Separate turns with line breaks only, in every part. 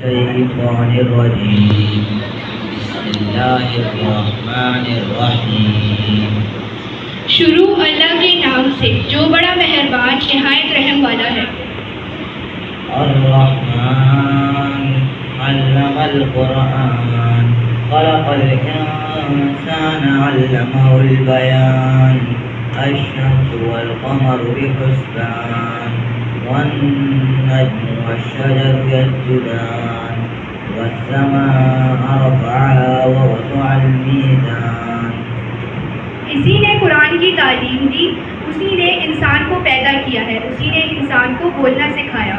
Shaitanirrajim. Bismillahirrahmanirrahim.
शुरू अल्लाह के नाम से जो बड़ा मेहरबान निहायत रहम वाला है।
Ar-Rahman Allamal Qur'an Khalaqal insana 'allamahul bayan Asy-syamsu wal qamaru bihusban wan-najmu wash-shajaru yasjudan was-samaa'a rafa'aha wa wada'al mizan।
इसी ने कुरान की तालीम दी, उसी ने इंसान को पैदा किया है, उसी ने इंसान को बोलना सिखाया।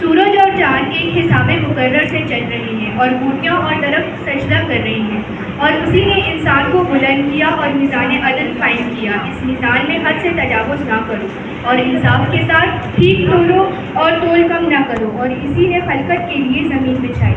सूरज और चाँद एक हिसाब मुकर्रर से चल रहे हैं और बूटियाँ और दरख्त सजदा कर रही हैं, और उसी ने इंसान को बुलंद किया और मीज़ान अदल कायम किया। इस मीज़ान में हद से तजावुज़ ना करो और इंसाफ के साथ ठीक तोलो और तोल कम ना करो, और इसी ने खलकत के लिए ज़मीन बिछाई।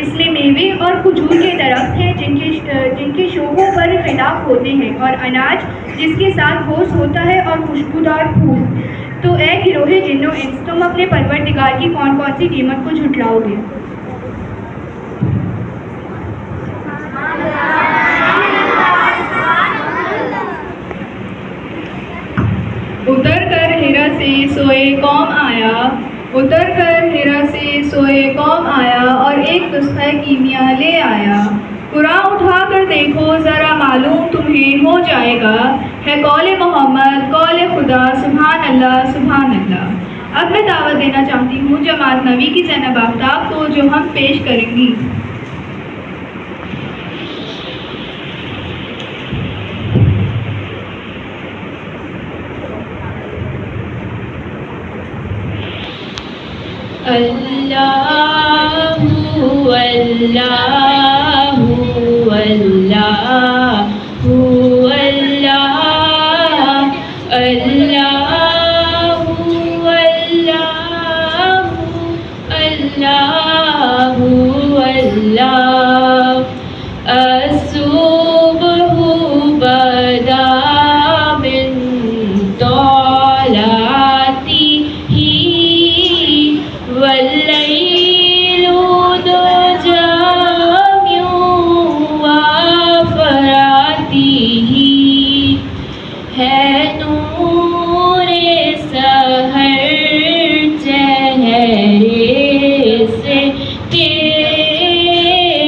इसमें मेवे और खजूर के दरख्त हैं जिनके शोखों पर खिलाफ होते हैं, और अनाज जिसके साथ घोस होता है, और खुशबूदार फूल। तो ए गिरोहे जिन्नो इंस, तुम अपने परवरदिगार की कौन कौन सी कीमत को झुटलाओगे? उतर कर हिरा से सोए कौम आया, उतर कर हिरा से सोए कौम आया, और एक नुस्खा कीमिया ले आया। कुरान उठा कर देखो ज़रा मालूम तुम्हें हो जाएगा, है कौले मोहम्मद कौले खुदा, सुभान अल्लाह सुभान अल्लाह। अब मैं दावत देना चाहती हूँ जमात नवी की ज़ैनब आफ्ताब को, जो हम पेश करेंगी।
अल्लाहु अल्लाहु अल्लाहु अल्लाह अल्लाहु अल्लाहु अल्लाहु अल्लाह असुबहु बदा बिन तौलातिही वल्लैलु दुजा मिन वफ़रातिही, है नूरे सहर चेहरे से तेरे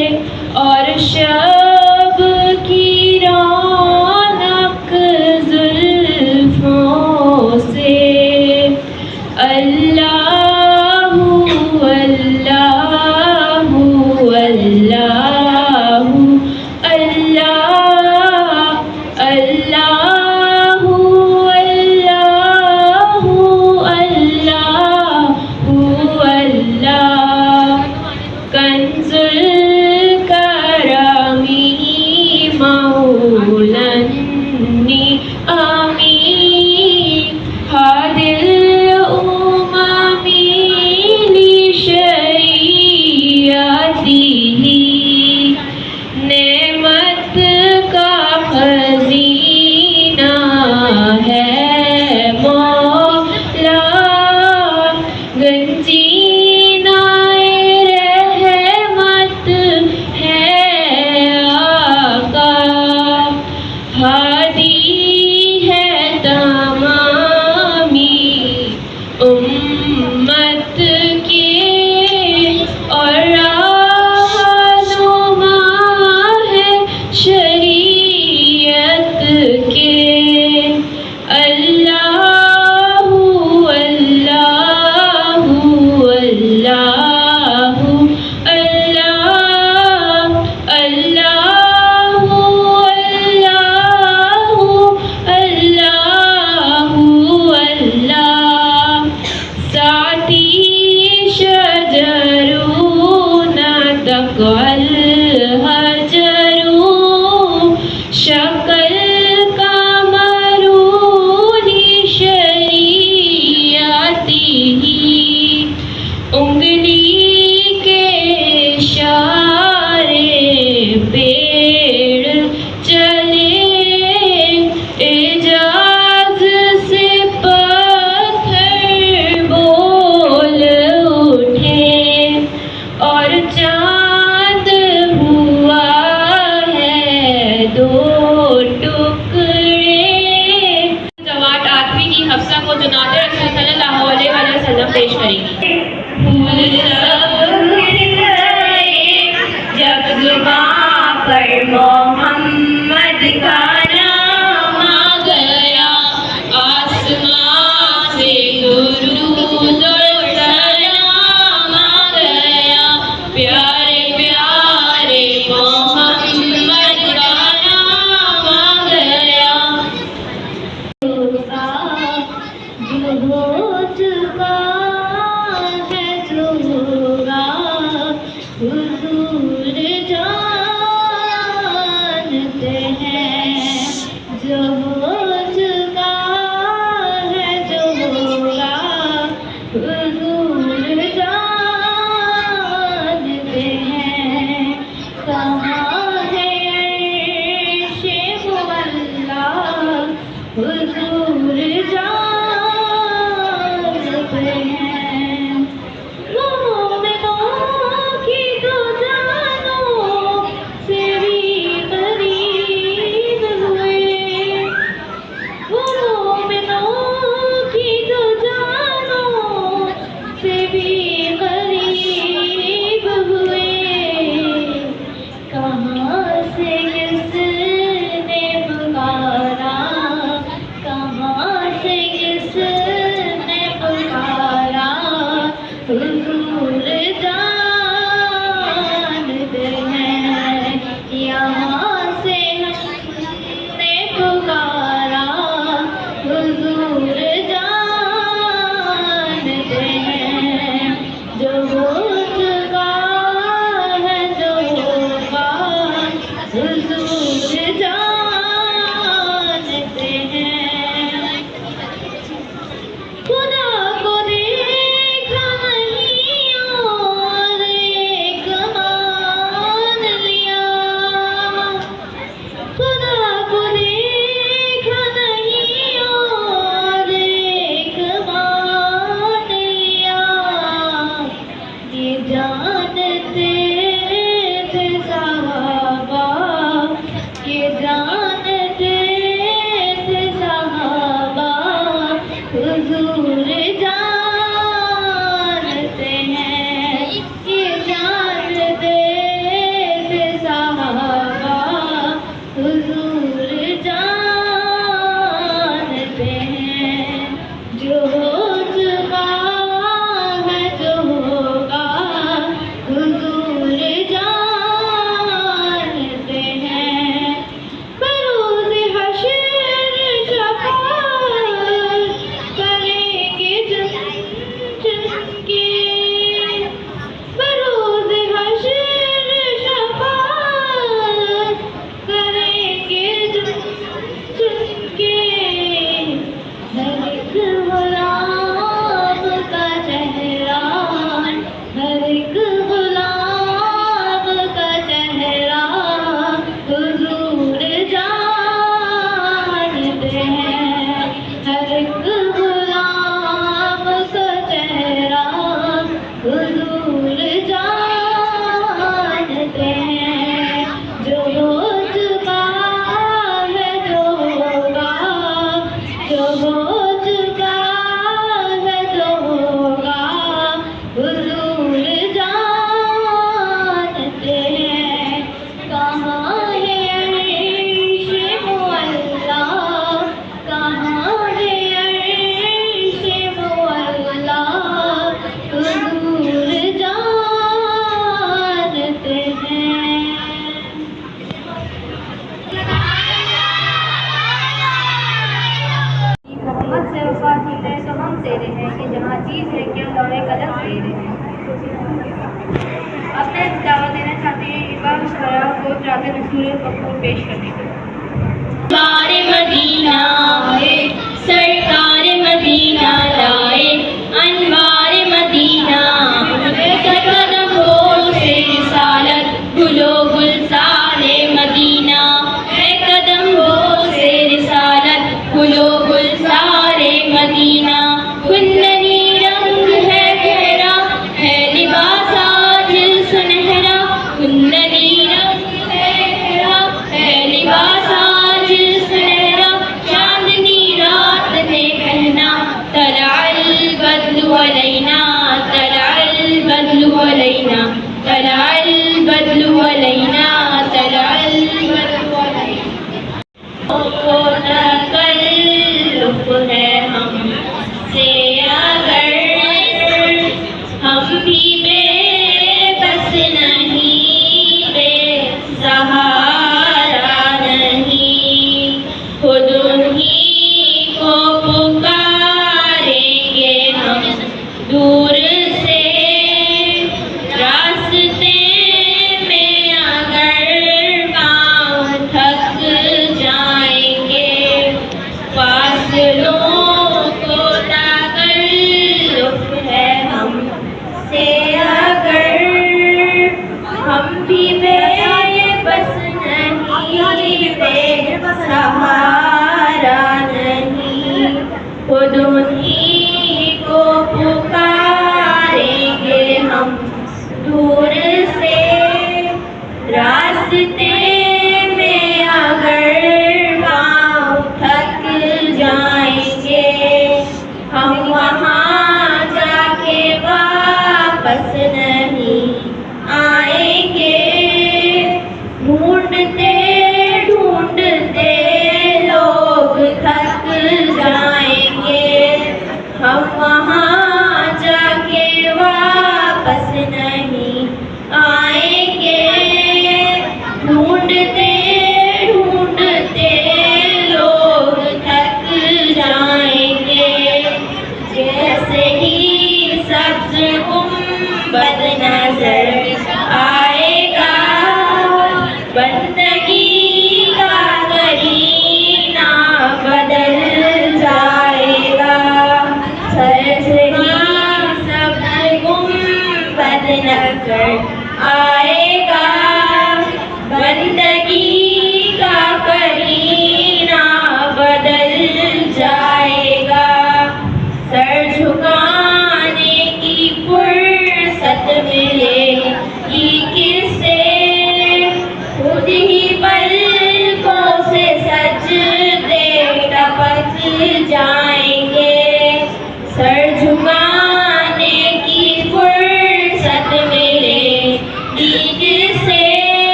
थे सहाबा, ये जानते थे सहाबा, हुजूर जानते हैं, ये जानते थे सहाबा, हुजूर जानते हैं। जो हो चुका है, जो होगा, हुजूर जानते हैं। बरोज़ हश्र शफ़ाअत करेंगे जन के, बरोज़ हश्र शफ़ाअत करेंगे जन के। हर एक गुलाब का चेहरा, हर एक गुलाब का चेहरा, हुजूर जानते हैं। हर एक गुलाब का चेहरा, हुजूर जानते हैं। जो हो चुका है, जो होगा, जो हो चुका है, जो होगा, हुजूर जानते हैं। कहाँ है अर्श मुअल्ला, कहाँ है अर्श मुअल्ला, हुजूर जानते हैं।
मोहम्मद से वफा की है तो हम तेरे हैं, कि जहाँ चीज़ है क्या लौड़े कदम तेरे हैं। अपने दावा देना चाहते हैं इमाम खराब को चाहते रसूल मकबूल पेश करने को।
सरकार मदीना है, सरकार मदीना लाए, अनवार मदीना कदम हो से रिसालत, गुलो गुलसारे मदीना है, कदम हो से रिसालत, गुलो गुलसारे मदीना। कुंदनी रंग है गहरा, है लिबास आज सुनहरा, कुंदनी रंग है गहरा, है लिबास आज सुनहरा,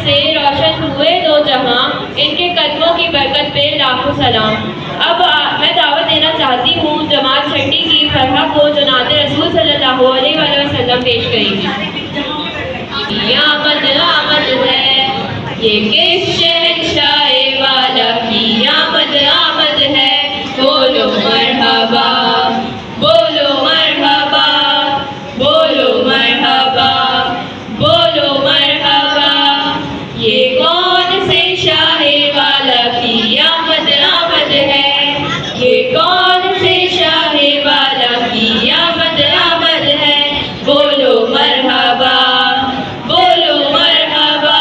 से रोशन हुए दो जहां, इनके कदमों की बरकत पे लाखों सलाम। अब मैं दावत देना चाहती हूँ जमात छठी की फरहा को जो नात रसूल सल्लल्लाहु अलैहि वसल्लम पेश करेगी। आमद आमद है ये किस शहंशाह वाला की आमद आमद है, बोलो मरहबा बोलो मरहबा बोलो मरहबा बोलो मरहबा। ये कौन से शाह वाला की आमद आमद है, ये कौन से शाह वाला की आमद आमद है, बोलो मरहबा बोलो मरहबा।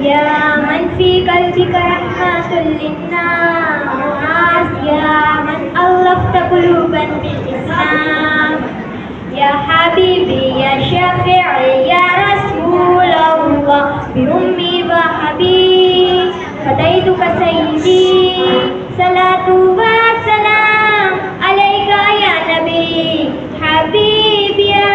या मन फी कल्बिका रहमतुल लिन्नास, या मन अल्लफ़्ता क़ुलूबन बिल इस्लाम, या हबीबी या शफ़ीई या रसूल अल्लाह बि उम्मी व हबीब फ़दैतुका सय्यदी सलातु व सलाम अलैका या नबी हबीब या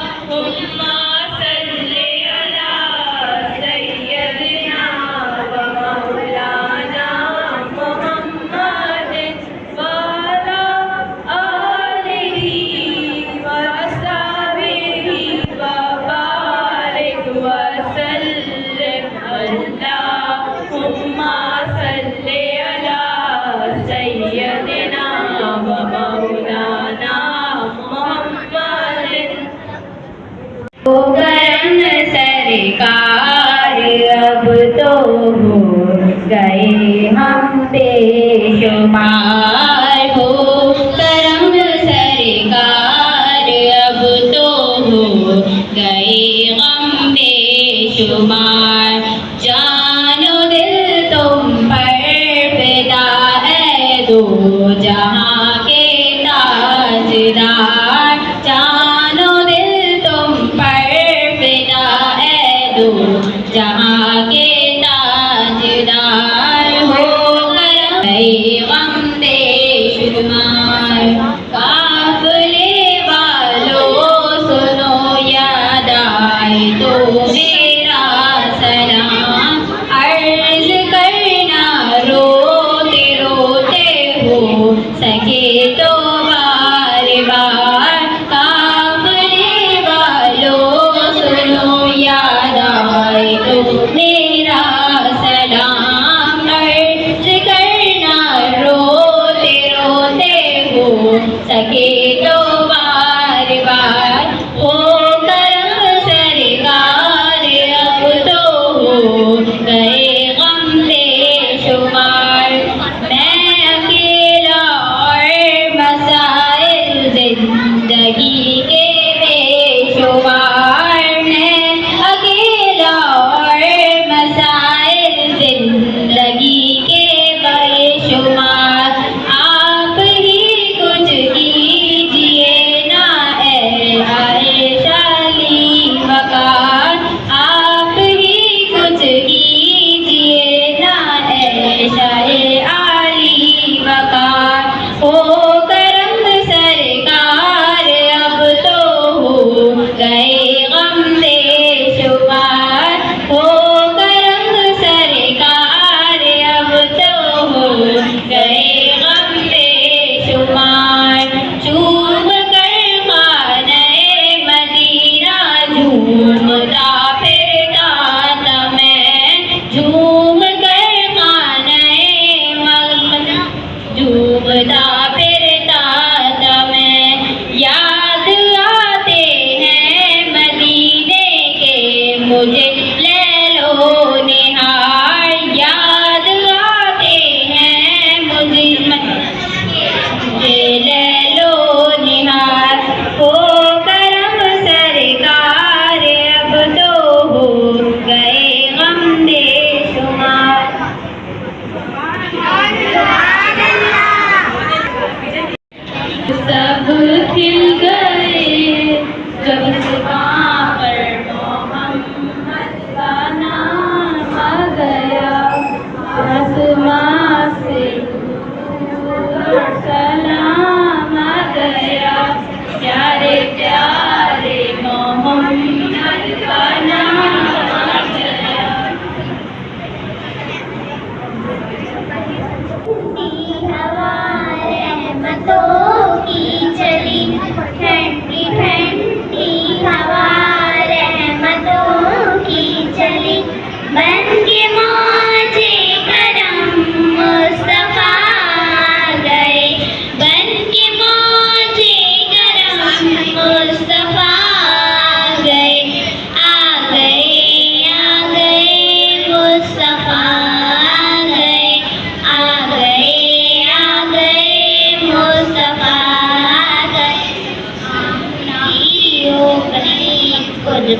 अल्लाहुम्मा सल्ली अला सय्यदिना व मौलाना मुहम्मदिन व अला आलिहि व अस्हाबिहि व बारिक व सल्लिम। अल्लाहुम्मा सल्ली अला सय्यदिना व मौलाना ओ करम सरकार अब तो हो गए हम बेशुमार, हो करम सरकार अब तो हो गए हम बेशुमार। जानो दिल तुम पर फिदा है दो जहां के ताजदार, जानो दिल तुम पर फिदा है दो जहां के ताजदार, हो करम गम बेशुमार। काफिले वालों सुनो याद आए तो मेरा सलाम, अर्ज करना रोते रोते हो सके तो बार बार। काफिले वालों सुनो याद आए तो मेरा सलाम, अर्ज करना रोते रोते हो सके तो बार बार। हो करम सरकार अब तो हो गए गम बेशुमार। मैं अकेला और मसाइल जिंदगी के बेशुमार, मैं अकेला और मसाइल जिंदगी के बेशुमार। आप ही कुछ कीजिए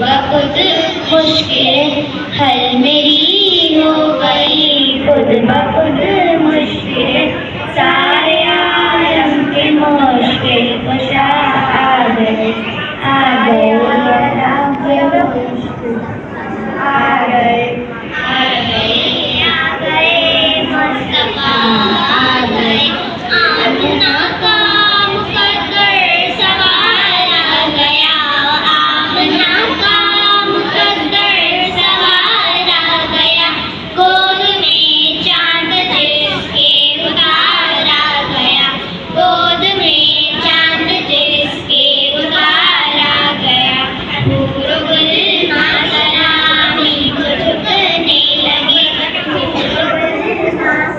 ब खुद मुश्किल हल मेरी हो गई, खुद ब खुद मुश्किल सारे आलम के मुश्किल कुशा आ गए, आ गए, आ गए, आ गए मुस्तफा आ गए, आमना का मुकद्दर सवार आ गया, आमना का मुकद्दर सवार आ गया, गोद में चांद जिसके उतार आ गया, गोद में चांद जिसके उतार आ गया, पूरो गुल सलामी को झुकने लगे, पूरो गुल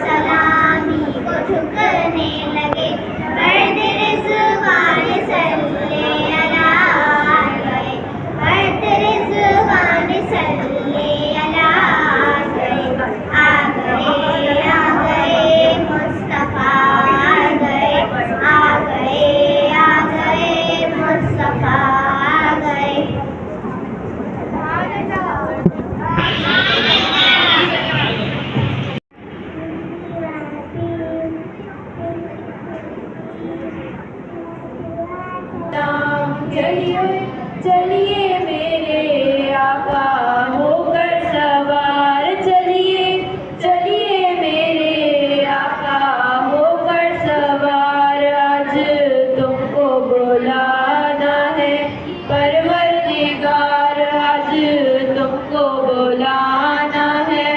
सलामी को झुकने लगे, मर्द रिज़वान सल्ले अला आ गए, मर्द रिज़वान सल्ले अला आ गए मुस्तफा आ गए, आ गए मुस्तफा आ गए।
चलिए चलिए मेरे आका होकर सवार, चलिए चलिए मेरे आका होकर सवार, आज तुमको बुलाना है परवरदिगार, आज तुमको बुलाना है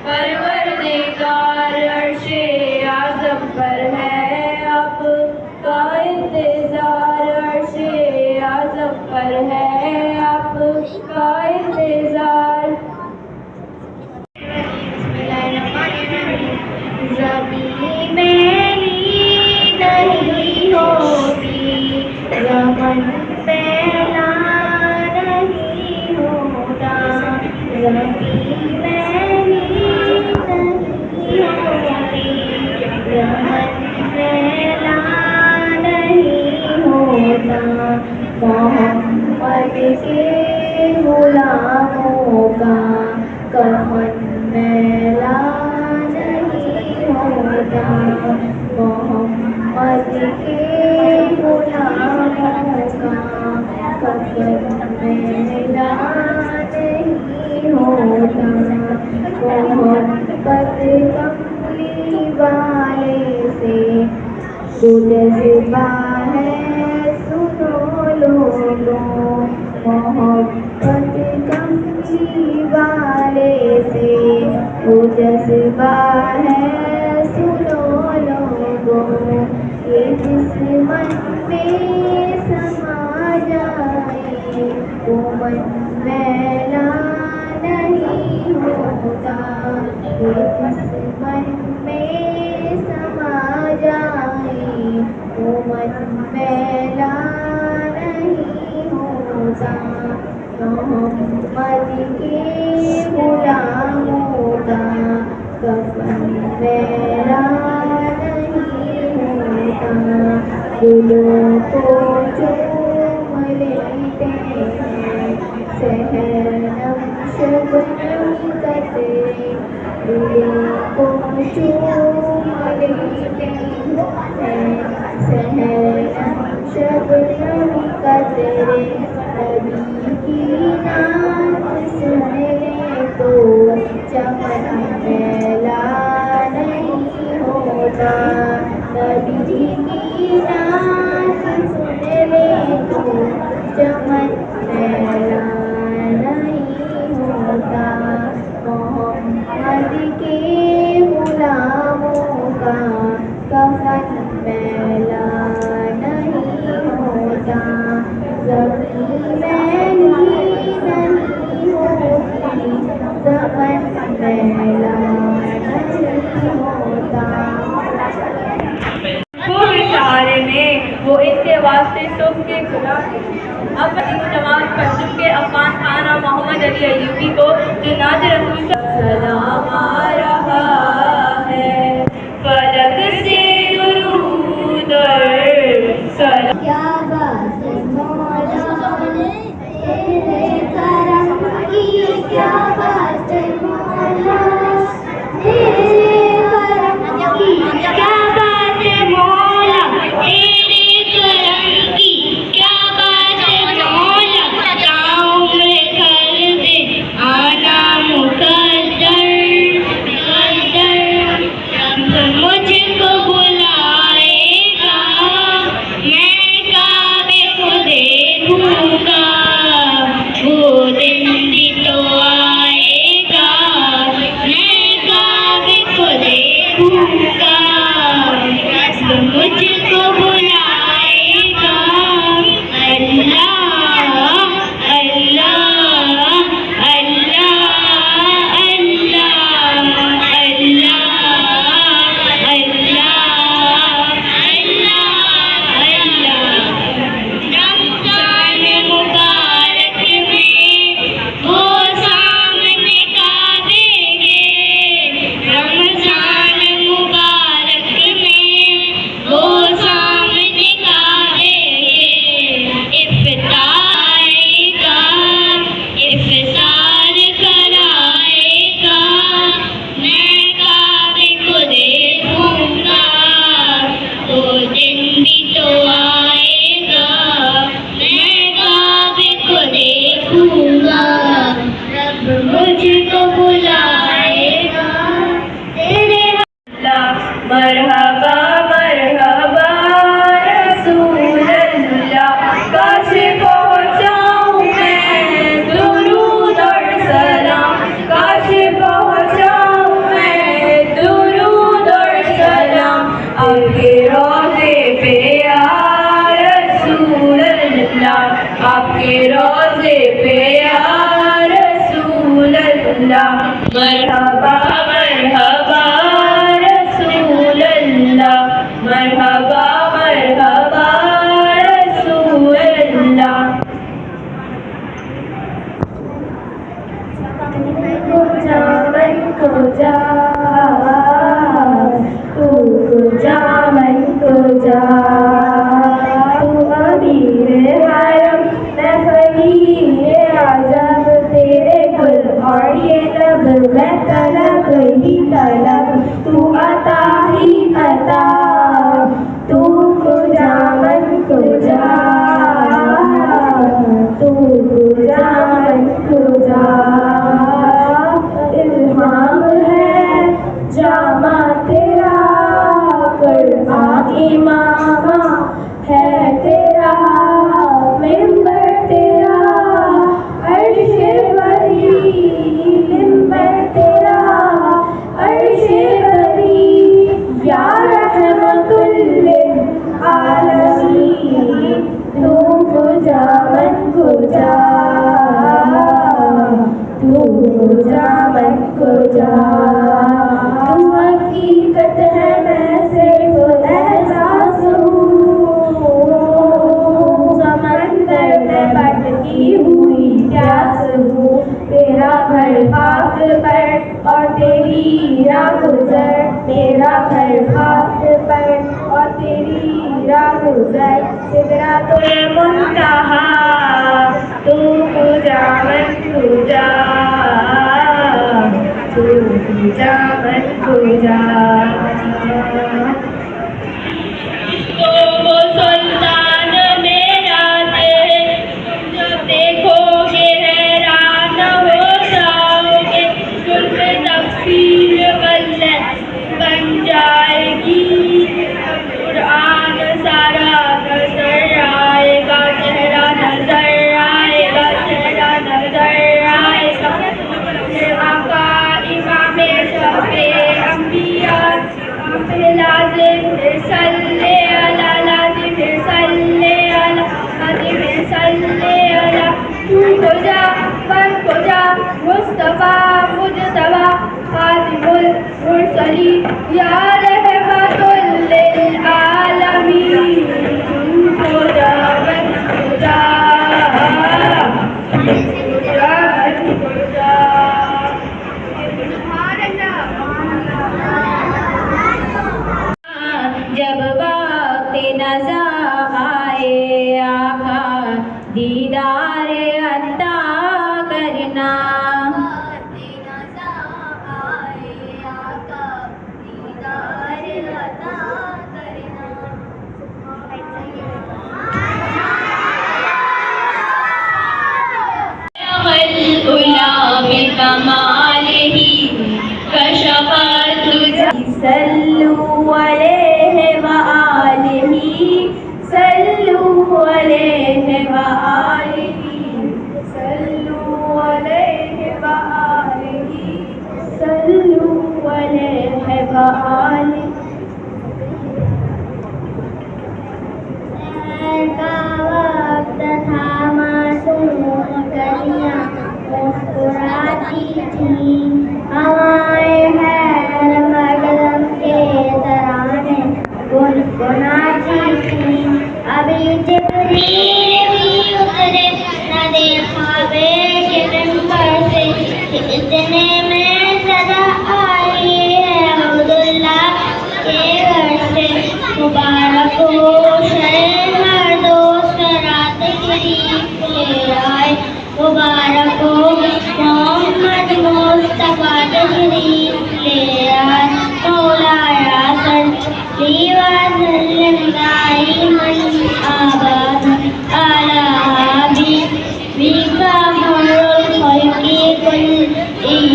परवरदिगार, अर्शे आज़म पर है आपका इंतजार, अर्शे आज़म पर है आपका इंतजार।
ज़मीं मेरी नहीं होती, रमन फैला नहीं होता, ज़मीं मेरी नहीं होती, रमन फैला नहीं होता, मोहम्मद के गुलामों का कफन मैला नहीं होता, मोहम्मद के गुलामों का कफन मैला नहीं होता, मोहब्बत कमली वाले से गुजरता है सुनो लोगों, मोहब्बत कमली वाले से गुजरता है सुनो लोगों, ये जिस मन में समा जाए वो मन मैला नहीं होता, ये जिस मन में समा जाए वो मन मैला नहीं होता, मोहम्मद के गुलामों का कफन मैला नहीं होता, दिलों को चूम लेते हैं सहरम शबनम कतरे, दिलों को चूम लेते हैं सहरम शबनम कतरे, नबी की नात सुन ले तो चमन मैला नहीं होता, नबी की नात सुन ले तो चमन मैला नहीं होता, मोहम्मद के गुलामों का कफन मैला नहीं होता, ज़मीं मैली नहीं होती, ज़मन मैला नहीं होता।
वो इशारे में वो इनके वास्ते सुख के खुदा अब जमात पर चुके अफगान खान और मोहम्मद अली अयूबी को जो नाज रसूल सलाम आ रहा है, फलक से दुरूद और सलाम।
क्या बात मौला तेरे क्या बात है मौला तेरे करम की, क्या बात है मौला तेरे करम की, क्या बात है मौला ताउम्र कर दे आना मुकद्दर मुकद्दर। रब मुझको बुलाएगा मैं काबे को देखूंगा, वो दिन भी तो आएगा मैं काबे को देखूंगा। रब मुझको बुलाएगा अल्लाह अल्लाह अल्लाह अल्लाह अल्लाह अल्लाह अल्लाह। रमजान मुबारक में वो सामने काबे के, रमजान मुबारक में वो सामने काबे के। इफ्तार कराएगा मैं काबे को देखूंगा, वो दिन भी तो आएगा मैं काबे को देखूंगा। रब मुझको बुलाएगा तेरे
मरहबा मरहबा रसूल अल्लाह, काश पहुँचाऊँ मैं दुरूद और सलाम, काश पहुँचाऊँ मैं दुरूद और सलाम। आपके रोज़े पे या रसूल अल्लाह, आपके रोज़े पे या रसूल अल्लाह। मरहबा मरहबा रसूल अल्लाह, मरहबा मरहबा रसूल अल्लाह। मन को जा तू जा मन को जा, तू अमीर हरम मैं फकीर आज़म, तेरे गुल और ये लब मैं तलब ही तलब, तू अता ही अता तू को जा मन को जा, तू को जा मन को जा। इल्हाम है जामा तेरा कुरान इमामा है तेरा, मिंबर तेरा अर्शे वली, मिंबर तेरा अर्शे वली, या रहमतुल लिल आलमीन, तू को जा मन को जा, तू को जा मन को जा। तू हकीकत है मैं सिर्फ एहसास हूँ, समंदर में भटकी हुई प्यास हूँ, तेरा घर खाक पर और तेरी राह गुजर, तेरा घर खाक पर और तेरी राह गुजर। सिदरातुल मुंतहा तू को जा मन को जा, तू को जा मन को जा।
वो सुल्तान मेरा थे, जब देखोगे हैरान हो जाओगे, जुल्फ़े तकबीर वल्लत बन जाएगी, कुरान सारा नजर आएगा, चेहरा नजर आएगा, चेहरा नजर आएगा। आका इमाम शफ़े अंबिया लाज़िम सल्ले अला, लाज़िम सल्ले अला, लाज़िम सल्ले अला। तू को जा बन को जा मुस्तफा मुजतबा खातिमुल मुरसलीन, या रहमतुल लिल आलमीन, तू को जा बन को जा, तू को जा बन को जा।
जब वक्त नज़ा आए आका दीदार अता करना,
अलैहि व आलिहि सल्लू अलैहि व आलिहि सल्लू अलैहि व आलिहि।
का वक्त था मासूम कलियां मुस्कुराती थी, हवाएं खैर मगरम के तराने गुनगुनाती थी। अभी जिब्रील भी उतरे न देखा के मिंबर से, इतने में सदा आई है अब्दुल्ला के घर से। मुबारक हो मुबारक हो मोहम्मद मुस्तफा तशरीफ ले आए। मौलाया सल्ली व सल्लिम दाइमन आबाद अला हबीबिका खैरुल खल्क़ि कुल्लिहिम।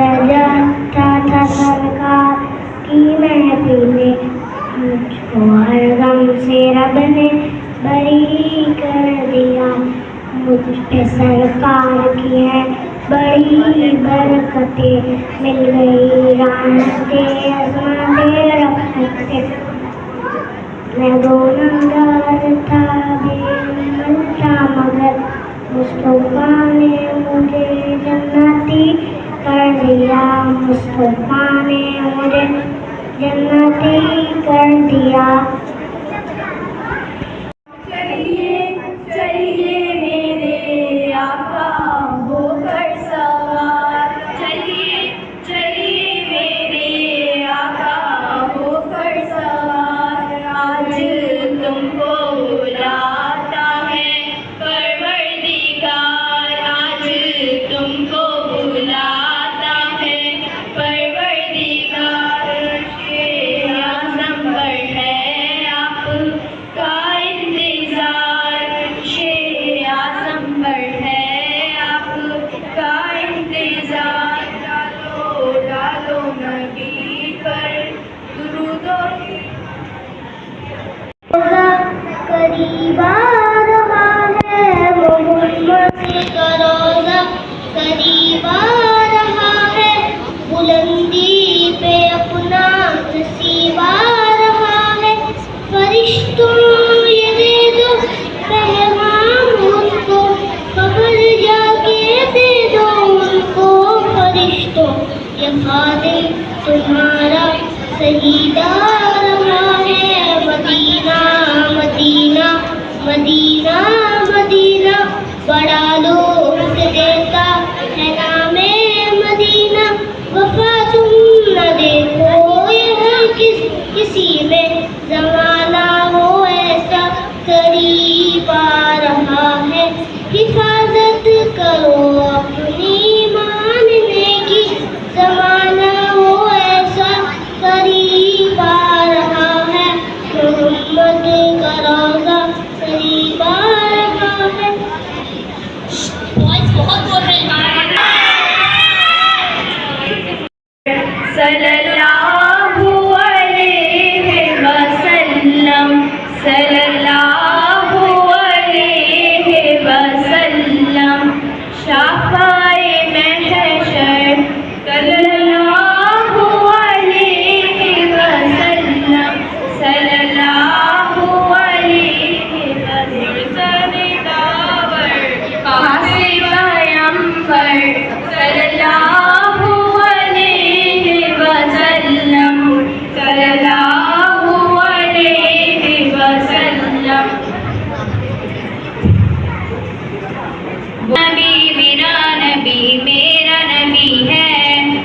सजाता था सरकार की महफिलें, मुझको हर गम से रब ने बरी कर दिया। मुझ पे सरकार की है बड़ी बरकतें, मिल गई राहतें आज़माते रहमतें। मैं गुनहगार था बेअमल था मगर मुस्तफा ने मुझे जन्नती कर दिया। मुस्तफा ने मुझे जन्नती कर दिया।
चलिए चलिए मेरे आका होकर सवार, चलिए चलिए मेरे आका होकर सवार। आज तुमको बुलाता है परवरदिगार, आज तुमको बुलाता है परवरदिगार। आज़म पर है आपका इंतजार, आज़म पर है आपका इंतजार। डालो डालो नबी पर दुरूदो
करीब आ रहा है मोहम्मद का रोज़ा, करीब आ रहा है बुलंदी पे अपना नसीब आ रहा है। फरिश्तों ये दे दो पैगाम उनको, खबर जाके दे दो उनको। फरिश्तों ये खादिम तुम्हारा शहीद आ रहा है। मदीना मदीना मदीना मदीना, बड़ा लुत्फ देता है नामे मदीना। वफा तुम न देखो ये हर किसी में, ज़माना हो ऐसा करीब आ रहा है। हिफाजत करो अपनी मानने की, ज़माना हो ऐसा करीब आ रहा है। मोहम्मद का रोज़ा करीब आ रहा है। बहुत बोल रहे हैं।
सल्लल्लाहु अलैहि वसल्लम, सल्लल्लाहु अलैहि वसल्लम। शाफ़ाए महशर सल्लल्लाहु अलैहि वसल्लम, सल्लल्लाहु अलैहि वसल्लम। दावर कासिम पैगंबर सल्लल्लाहु अलैहि वसल्लम, सल्लल्लाहु अलैहि वसल्लम। नबी बिना नबी मेरा नबी है,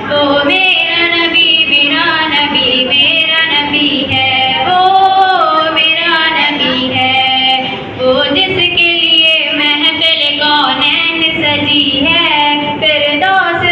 वो मेरा नबी बिना नबी मेरा नबी है, वो मेरा नबी है। वो जिसके लिए महफिल कौनैन सजी है, फिरदौस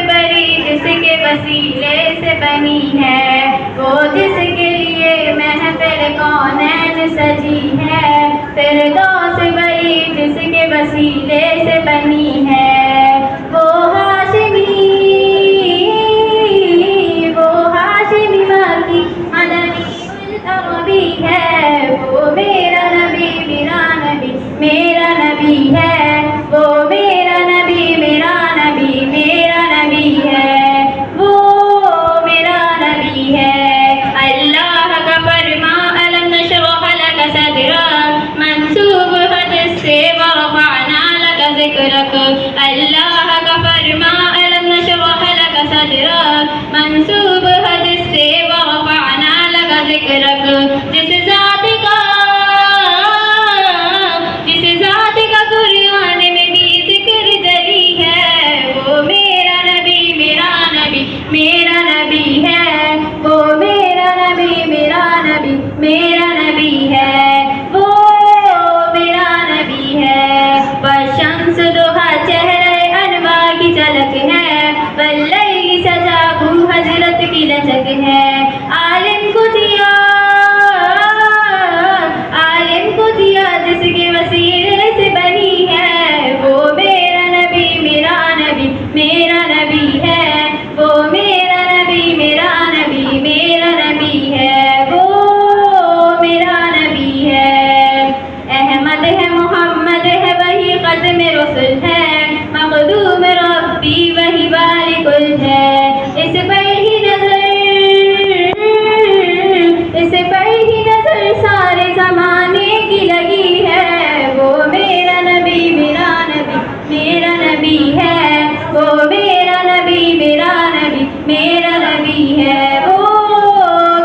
मेरा नबी मेरा नबी है, वो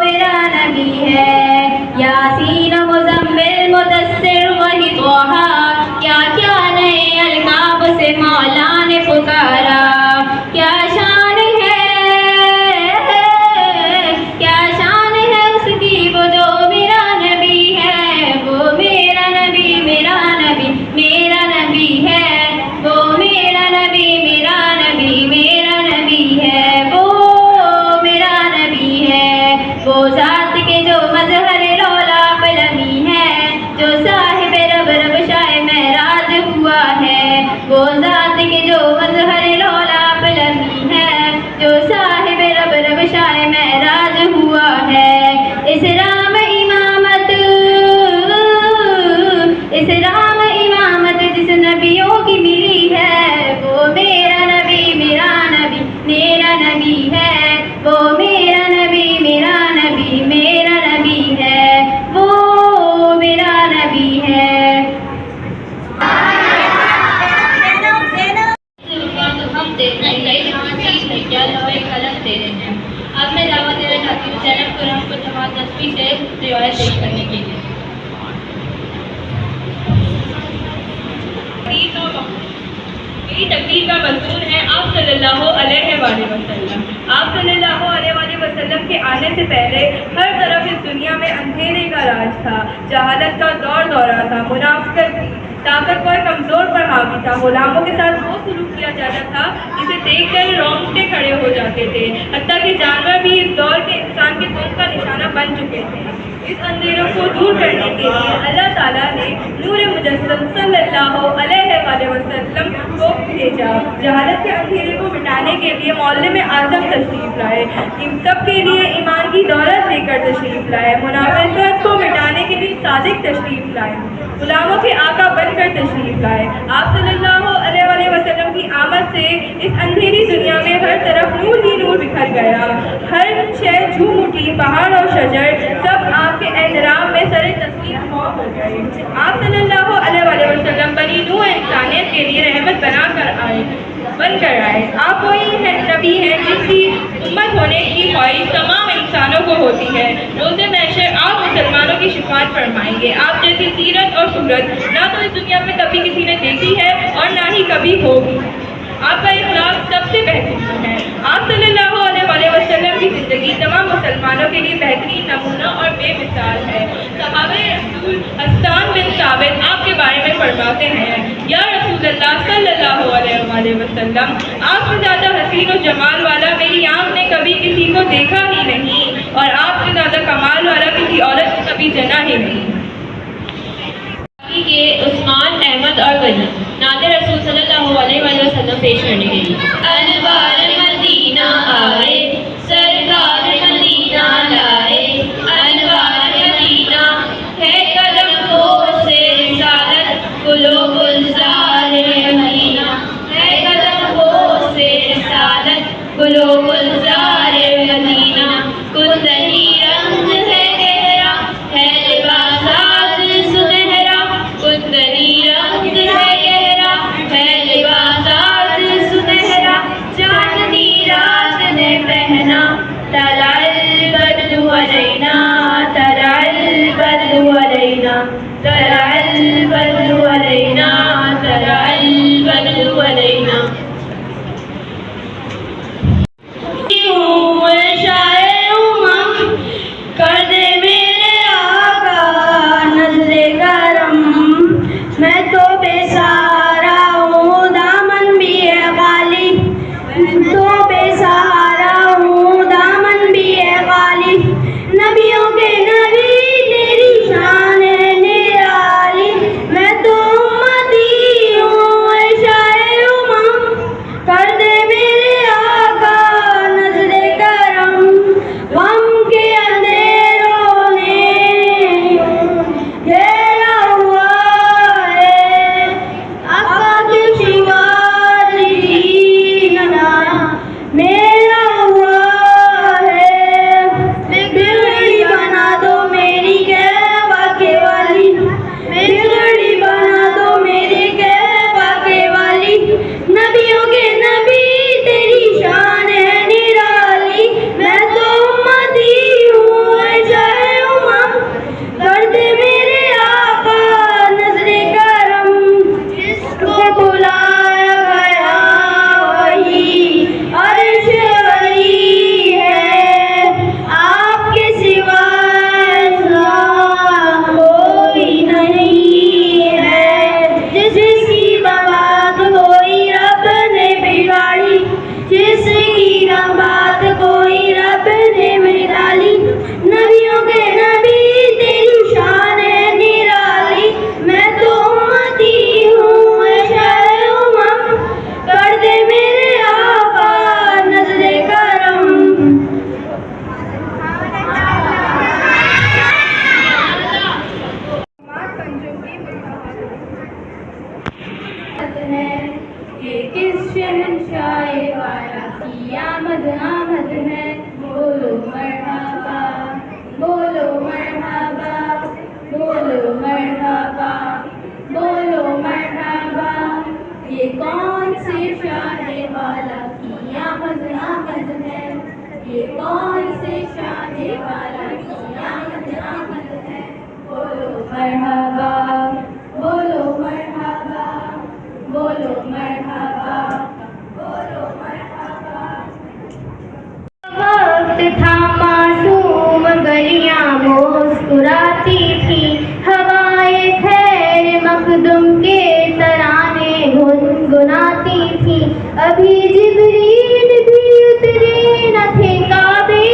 मेरा नबी है। यासीन मुज़म्मिल मुदस्सिर वही तोहा, क्या क्या नए अलकाब से मौला ने पुकारा। क्या शान है उसकी, वो जो मेरा नबी है, वो मेरा नबी मेरा नबी है, वो मेरा नबी मेरा नबी है, वो मेरा नबी है। वो ज़ात के जो मज़हर लौला पलमी है, जो साहिब रब रब शाह महराज हुआ है। वो ज़ात के जो मज़हर लौला पलमी है, जो साहिब रब रब शाह महराज हुआ है। इस राम इमामत जिस नबियों की मिली है, वो मेरा नबी है, वो मेरा नबी है, वो मेरा नबी है।
हम देते हैं कलम दे रहे हैं। अब मैं दावा देना चाहती हूँ जैनब कुरान को जमात 10वीं से रिवायत पेश करने के लिए। मेरी तकरीर का मंजूर है आप सल्लल्लाहु अलैहि वसल्लम। आप सल्लल्लाहु अलैहि वसल्लम के आने से पहले हर तरफ इस दुनिया में अंधेरे का राज था, जहालत का दौरा था, मुनाफिकत थी, ताकतवर कमजोर पर हावी था, गुलामों के साथ वो सलूक किया जाता था जिसे देखकर रोंगटे खड़े हो जाते थे। हत्ता कि जानवर भी इस दौर के इंसान के खून का निशाना बन चुके थे। इस अंधेरों को दूर करने के लिए अल्लाह ताला ने नूर मुजस्सम सल्लल्लाहु अलैहि वसल्लम को भेजा। जहालत के अंधेरे को मिटाने के लिए मौलम आज़म तशरीफ लाए, इन सब के लिए ईमान की दौलत लेकर तशरीफ लाए, मुनाफिकत को मिटाने के लिए सादिक तशरीफ लाए, गुलामों के आका बनकर तशरीफ लाए। आप सल्लल्लाहु अलैहि वसल्लम की आमद से इस अंधेरी दुनिया में हर तरफ नूर ही नूर बिखर गया। हर शय झूम उठी, पहाड़ और शजर सब आपके एहतराम में सरे तस्लीम हो गए। आप सल्लल्लाहु अलैहि वसल्लम बनी नूह इंसानियत के लिए रहमत बनकर आए। आप वही नबी हैं जिसकी उम्मत होने की ख्वाहिश तमाम इंसानों को होती है। रोज़े महशर आप मुसलमानों की शिफात फरमाएंगे। आप जैसी सीरत और सूरत ना तो इस दुनिया में कभी किसी ने देखी है और ना ही कभी होगी। आपका इखलाक सबसे बेहतरीन है। आप सल्लल्लाहु अलैहि वसल्लम की ज़िंदगी तमाम मुसलमानों के लिए बेहतरीन नमूना और बेमिसाल है। सहाबे रसूल हस्सान बिन साबित आपके बारे में फरमाते हैं, या रसूलल्लाह सल्लल्लाहु अलैहि वसल्लम, आपसे ज़्यादा हसीन और जमाल वाला मेरी आँख ने कभी किसी को देखा ही नहीं, और आपसे ज़्यादा कमाल वाला किसी औरत को कभी जना ही नहीं। के उस्मान अहमद और गनी नाते रसूल सल्लल्लाहु अलैहि वसल्लम पेश करने के लिए। अनवार मदीना आए, सरकार मदीना लाए, अनवार मदीना है कदम को से रिसालत, गुलो गुलजार मदीना है कदम को से रिसालत, गुलो गुलजार मदीना। कुंदनी रंग है गहरा, है लिबासात सुनहरा, कुंदनी रंग है गहरा, है लिबासात सुनहरा। चांदनी रात ने पहना, तलाल बदलु अलैना, तलाल बदलु अलैना, तलाल बदलु अलैना, तलाल बदलु अलैना।
जिसकी न बात कोई रब ने मिटा ली। नबियों के नबी तेरी शान है निराली। मैं तो उम्मती हूँ ऐ शाह उमम, कर दे मेरे आका नज़रे करम। ये किस शहंशाह वाला की आमद आमद है। बोलो मरहबा, बोलो मरहबा, बोलो मरहबा, बोलो मरहबा। ये कौन से शाह वाला की आमद आमद है। ये कौन से शाह वाला की आमद आमद है। बोलो मरहबा, बोलो मरहबा, बोलो मरहबा, बोलो मरहबा। वक्त था मासूम गलियां मुस्कुराती थी। हवाए खैर मखदुम के तराने गुनगुनाती थी। अभी जिब्रील भी उतरे न थे काबे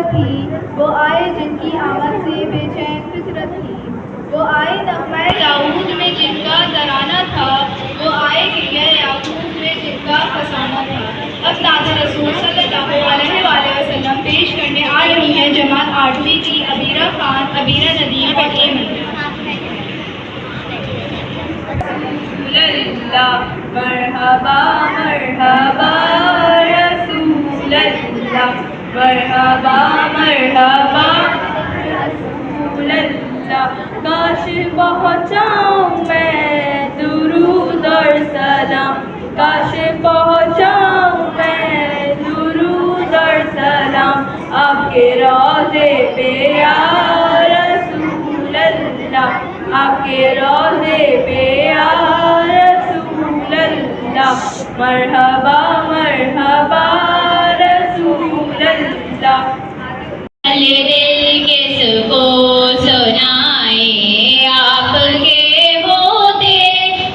मोहब्बत थी, वो आए जिनकी आमद से बेचैन फितरत थी। वो आए नग़्मा दाऊद में जिनका तराना था, वो आए गिरिया याकूब में जिनका फसाना था। अब नाज़ रसूल सल्लल्लाहु अलैहि वसल्लम पेश करने आ रही है जमात 8वीं की अबीरा खान, अबीरा नदीम और एमन। मरहबा मरहबा रसूलल्लाह, मरहबा मरहबा रसूलल्लाह। काश पहुँचाऊँ मैं दुरूद और सलाम, काश पहुँचाऊँ मैं दुरूद और सलाम आपके रोज़े पे या रसूलल्लाह, आपके रोज़े पे या रसूलल्लाह। मरहबा मरहबा रसूलल्लाह।
दिल किसको सुनाए आपके होते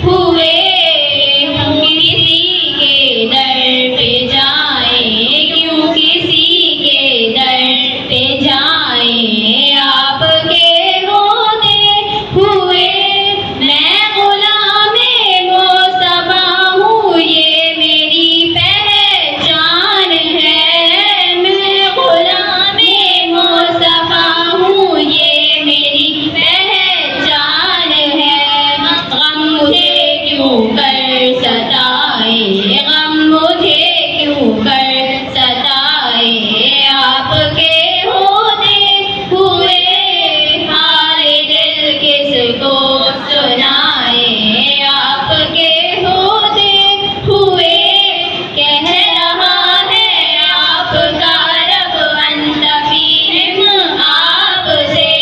हुए, हम किसी के दर पे जाए, क्यों किसी के दर पे जाए आपके होते हुए। मैं गुलामे मुस्तफा हूँ, ये मेरी पहचान है। मैं गुलामे मुस्तफा हूँ, ये मेरी पहचान है। गम मुझे क्यों कर सताए, गम मुझे क्यों कर सताए आपके होते हुए। हाल दिल किसको सुनाए आपके होते हुए। कह रहा है आपका रब अंत फीहिम आपसे,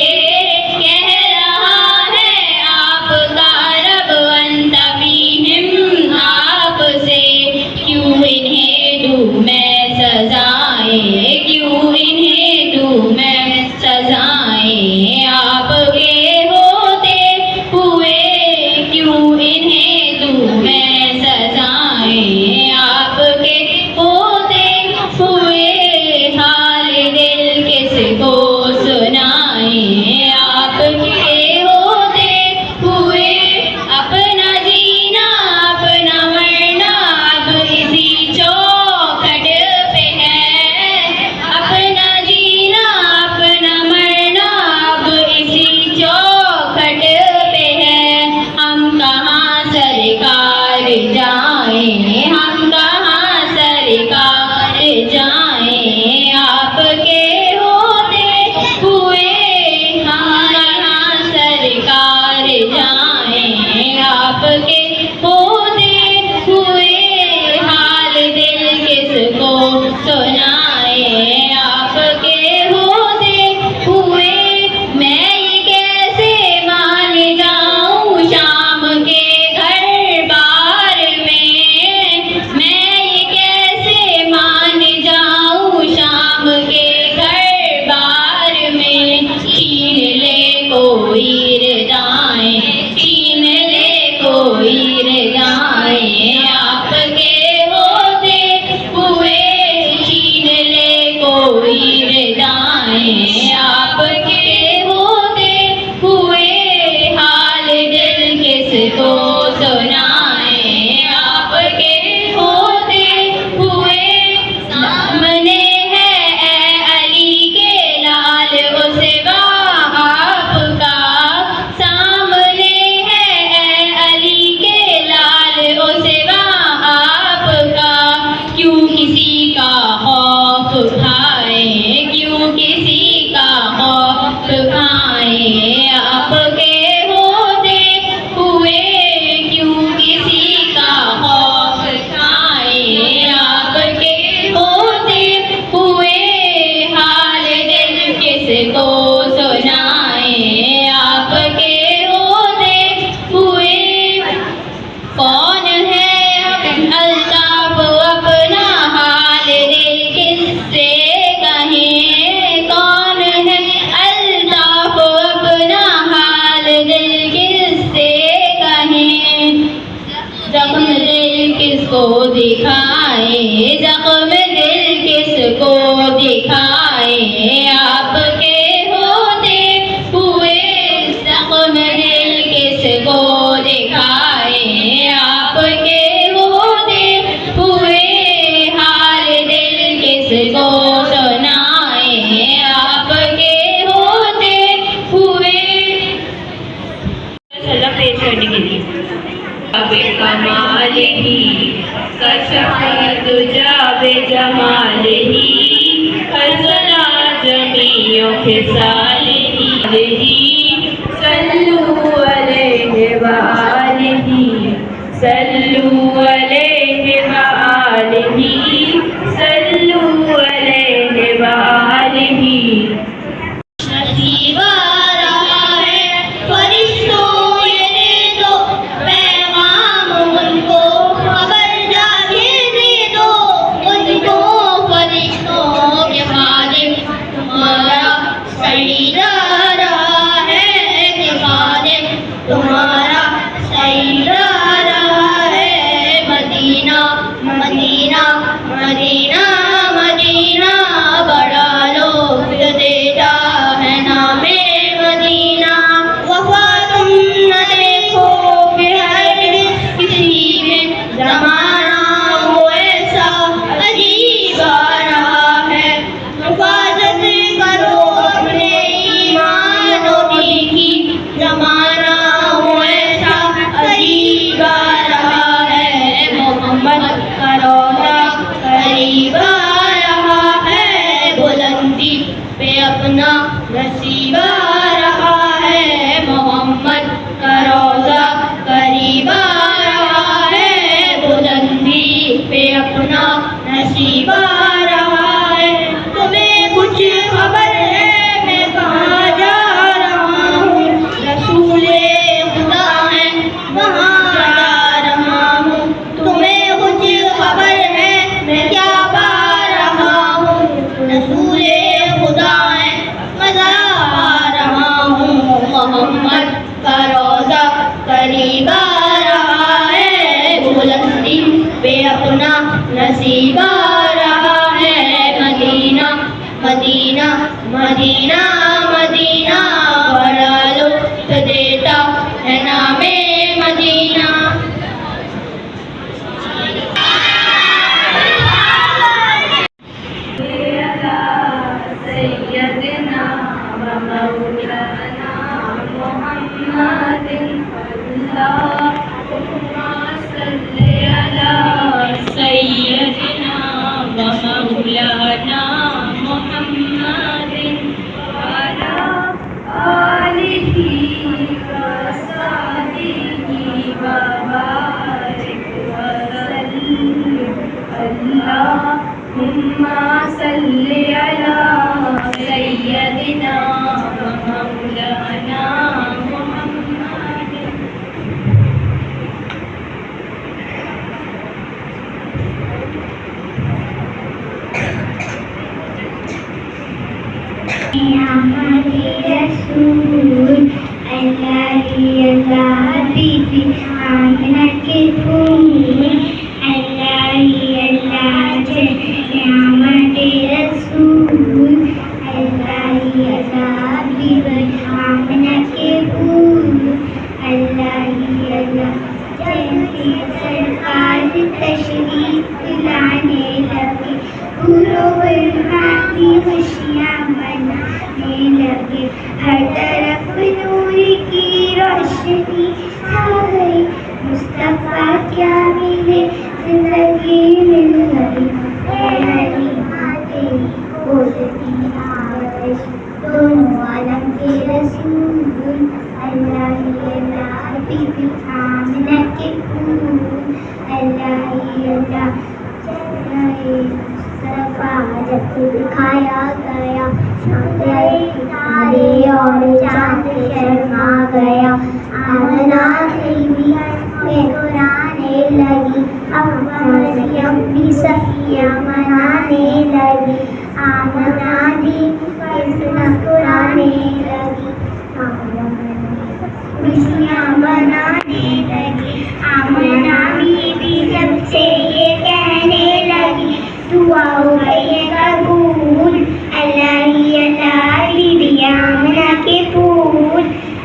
कह रहा है आपका रब अंत फीहिम आपसे। क्यों इन्हें दूँ मैं सजाएं, क्यों इन्हें दूँ मैं सजाएं आपके होते हुए। क्यों इन्हें दूँ मैं सजाएं आपके होते हुए। हाल दिल किसको सुनाए आपके होते हुए। अपना जीना अपना मरना अब इसी चौखट पे है। अपना जीना अपना मरना अब इसी चौखट पे है। हम कहाँ सरकार जाएं, हम कहाँ सरकार जाएं आपके होते हुए। हम कहाँ सरकार जाएं आपके होते हुए। हाल दिल किसको सुनाए आपके होते हुए। मैं ये कैसे मान जाऊँ शाम के घर बार में। मैं ये कैसे मान जाऊँ शाम के घर बार में। छीन ले कोई रज़ाएं, छीन ले कोई रज़ाएं आपके होते हुए। छीन ले कोई रज़ाएं आपके होते हुए। हाल दिल किसको सुनाए आपके होते हुए। सामने है ए अली के लाल उसवा आपका, सामने है ए अली के लाल उसवा आपका। क्यों किसी का खौफ खाए, क्यों किसी का खौफ खाए आपके होते हुए। क्यों किसी का खौफ खाए आपके होते हुए। हाल दिल किसको सुनाए आपके होते हुए। कौन है अल्ताफ अपना हाल दिल किससे कहें। कौन है अल्ताफ अपना हाल दिल किससे कहें। जख्म दिल किसको दिखाए, जख्म दिल किसको दिखाए कमालिही कशफ दुजा बिजमालिही हसना जमीउ खिसालिही सल्लू अलैहि व आलिही सल्लू अलैहि व आलिही सल्लू अलैहि व आलिही।
नसीबा रहा है फरिश्तों ये दे दो पैगाम उनको खबर जाके दे दो उनको फरिश्तों के खादिम तुम्हारा सईदा रहा है कि खादिम तुम्हारा सईदा रहा है। मदीना मदीना मदीना मदीना बड़ा लोग देता है नामे मदीना। वफा तुम न देखो कि हर किसी में जमाना हो ऐसा अजीब आ रहा है। हिफाजत करो अपने ईमान की जमाना हो ऐसा अजीब आ रहा है। मोहम्मद का रोज़ा करीब आ रहा है बुलंदी पे अपना नसीब आ रहा है। मोहम्मद का रोज़ा करीब आ रहा है बुलंदी पे अपना नसीब आ रहा है। तुम्हें कुछ खबर है मैं कहाँ जा रहा हूँ रसूले खुदा है वहाँ जा रहा हूँ। तुम्हें कुछ खबर है मैं क्या पा रहा हूँ रसूले खुदा है मजा आ रहा हूँ। मोहम्मद का रोज़ा करीब आ रहा है बुलंदी पे अपना नसीब आ रहा है। मदीना मदीना मदीना मदीना बड़ा लुत्फ देता है नामे मदीना। सैयदना व मौलाना मुहम्मदिन अल्लाहुम्मा सल्ली अला सैयदना व मौलाना मुहम्मदिन अला आलिही व सहबिही व बारिक व सल्लिम अल्लाहुम्मा सल्ली अला सैयदना व मौलाना मुहम्मदिन।
हमारे रसूल अल्लाह अल्लाह बीबी आमना के फूल अल्लाह हमारे रसूल अल्लाह अल्लाह बीबी आमना के फूल अल्लाह जैसे सरकार तशरीफ लाने लगे फूलों की खुशियाँ मनाने लगे। हर तरफ नूर की रोशनी छा गई मुस्तफा क्या मिले जिंदगी मिल गई। तेरी बोलती आवाज़ दोनों आलम के रसूल अल्लाह अल्लाह बीबी आमना के फूल अल्लाह जब दिखाया गया तारे और चांद शर्मा गया। आमना देवी मुस्कुराने लगी अब मरियम भी सखियाँ मनाने लगी। आमना देवी मुस्कुराने लगी खुशियाँ बनाने लगी। आमना बीबी जब से ये कहने लगी दुआ हो गई कबूल अल्लाह बीबी आमना के फूल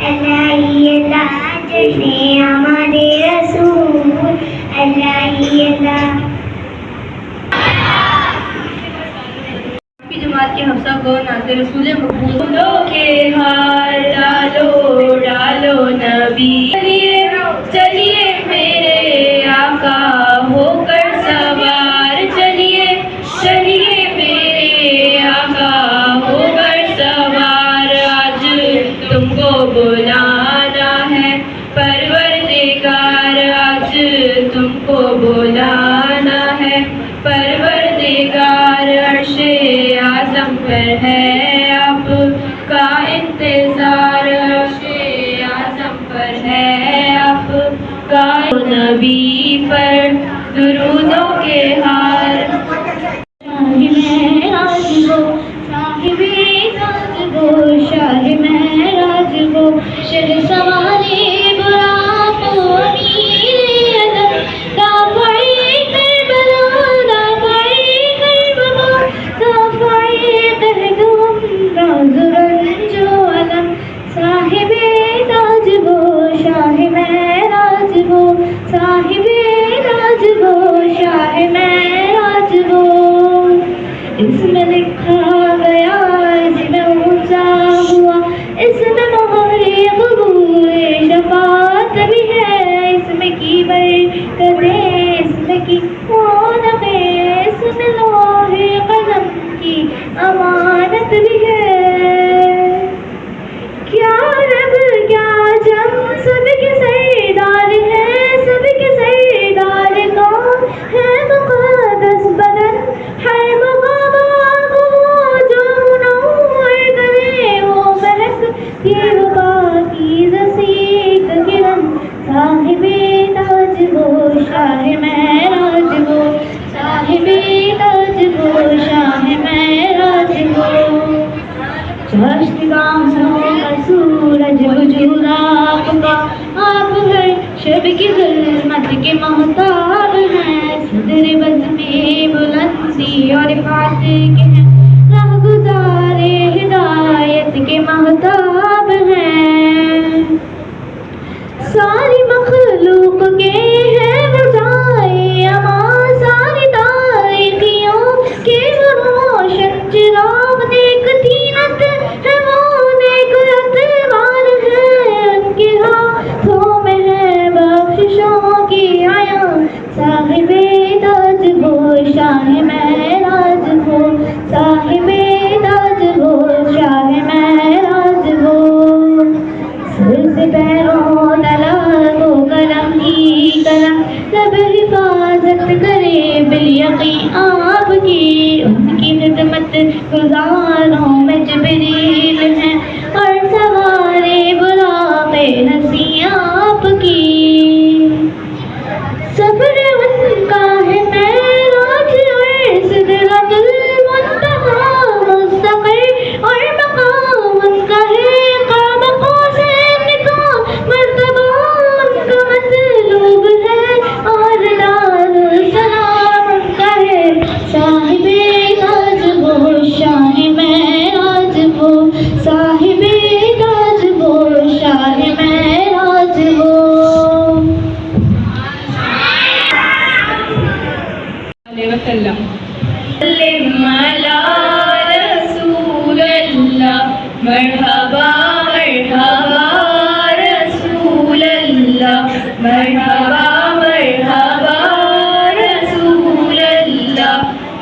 अल्लाह जश्ने हमारे रसूल अल्लाह।
जमात के हफ्सा को नाते रसूल मकबूल
के हाल डालो डालो नबी चलिए चलिए मेरे आका नबी पर दुरूदों के हार।
शाह महराज वो शह सवारे बुराक अमीर अदब दाफ़ई करबला दाफ़ई करबला दाफ़ई कहदुम राज़ुरंजो अलम साहिबे ताज वो शाह महराज वो साहिबे ताज वो शाह महराज वो। इसमें लिखा गया इसमें ऊंचा हुआ इसमें मोहरे कबूल शफात भी है इसमें की बरकतें इसमें की रौनकें इसमें लोहे कलम की अमानत भी है। क्या रब क्या जम सबके सरदार है सबके सरदार कौन है मुक़द्दस बदन हर ये पाकीज़ सीख किरण साहिबे ताज वो शाह महराज वो साहिबे ताज वो शाह महराज वो। चाश्तगाहों का सूरज वजूद आपका आप हर शब की ज़ुल्मत के महताब हैं सदर बज़ में बुलंदी और फातिह के हैं राह गुज़ारे हिदायत के महताब हैं। सारी मखलूक के हैं वज़ाए अमा सारी तारीखियों के रोशन चिराग देखती नत है वो नेक अतवार है उनके हाथों में है बख्शिशों की आया साहिबे ताज वो शाह महराज वो साहिबे ताज वो शाह महराज वो। सिर से पैरों तलक वो कलम ही कलम सब हिफाजत करे बिलयकीन आपकी उनकी खिदमत गुजारों में जिब्रील हैं और सवारे बुराक़े नसी आपकी। सफर उनका है मेराज और सिदरतुल मुंतहा मुस्तक़िर और मक़ाम उनका है क़ाब क़ौसैन का मर्तबा उनका मतलूब है और दारुल सलाम उनका है साहिबे ताज वो शाह महराज वो साहिबे ताज वो शाह महराज वो।
वसल्लम अला रसूल अल्लाह मरहबा मरहबा रसूल अल्लाह मरहबा मरहबा रसूल अल्लाह।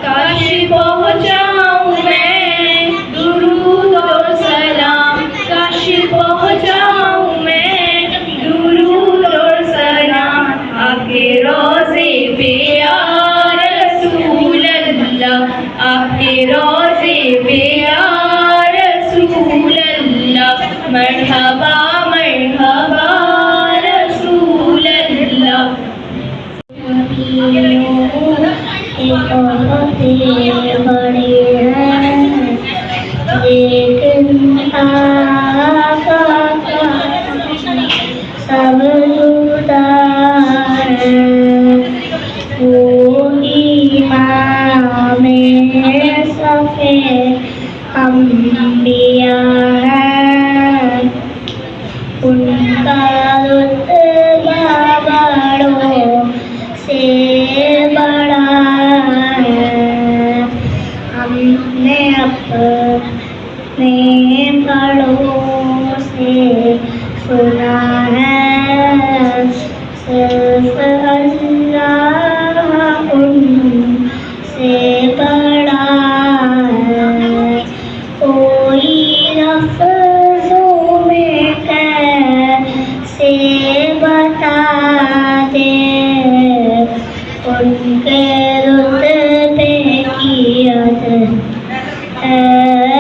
काश पहुँचाऊँ मैं दुरूद और सलाम काश पहुँचाऊँ मैं दुरूद और सलाम आपके रोज़े पे आपके रोज़े पे या रसूल अल्लाह मरहबा मरहबा रसूल अल्लाह।
बड़े हैं लेकिन आका सब जुदा है वो इमाम सफ़े अंबिया है उनका रुतबा बड़ों से बड़ा है। हमने अपने बड़ों से सुना है सिर्फ अल्लाह उनसे बड़ा है। कोई लफ्ज़ों में कैसे बता दे उनके रुतबे की अदद है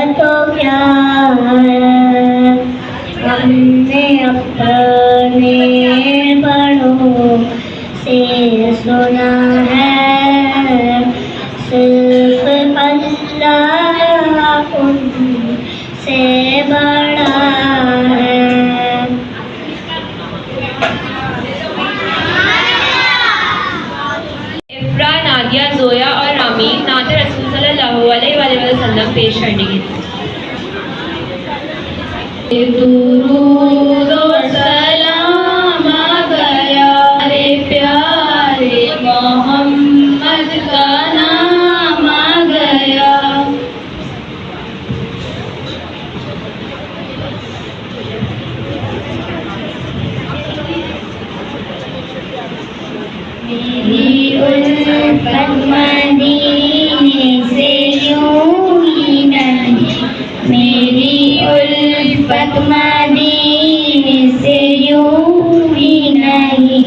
है, सिर्फ अल्लाह उनसे बड़ा है।
इफ्रा, नादिया, जोया और रामीन नात रसूल सल्लल्लाहु अलैहि वसल्लम पेश करेंगे।
दुरूद और सलाम आ गया, रे प्यारे मोहम्मद का नाम आ गया।
मेरी उल्फत मदीने से यूं ही नहीं, मेरी उल्फत मदीने से यूं ही नहीं,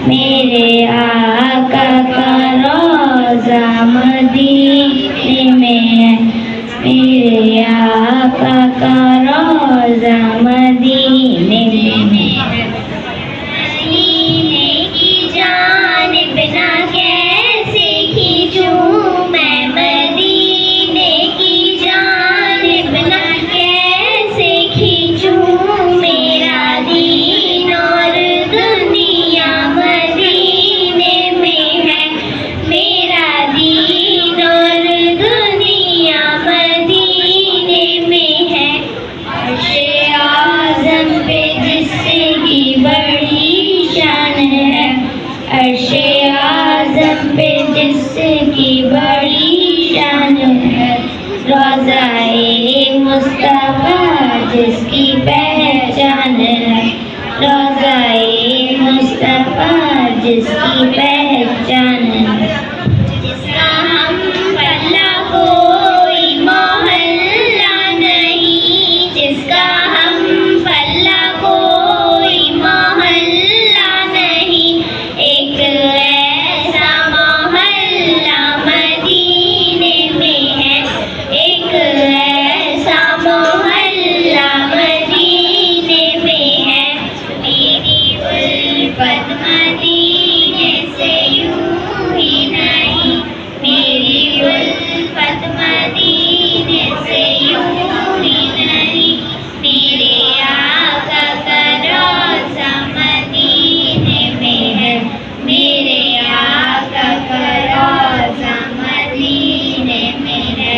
मेरे आका का रोज़ा मदीने में है, मेरे आका का रोज़ा मदीने में है। मदीने की जानिब ना कैसे खींचूं मैं, मदीने की जानिब ना कैसे खींचूं, मेरा दीन और दुनिया मदीने में है, मेरा दीन और दुनिया मदीने में है। अर्शे आज़म पे जिसकी बड़ी शान है, अर्शे आज़म पे जिसकी बड़ी शान है, रोज़ाए मुस्तफ़ा जिसकी पहचान है, रोज़ाए मुस्तफ़ा जिसकी पहचान है। जिसका हम पल्ला कोई मोहल्ला नहीं, जिसका हम पल्ला कोई मोहल्ला नहीं, एक ऐसा मोहल्ला मदीने में है, एक ऐसा मोहल्ला मदीने में है। मेरी उल्फत मदीने से यूं ही नहीं, मेरी उल्फत मदीने से यूं ही नहीं, मेरे आका का रोज़ा मदीने में है, मेरे आका का रोज़ा मदीने में है।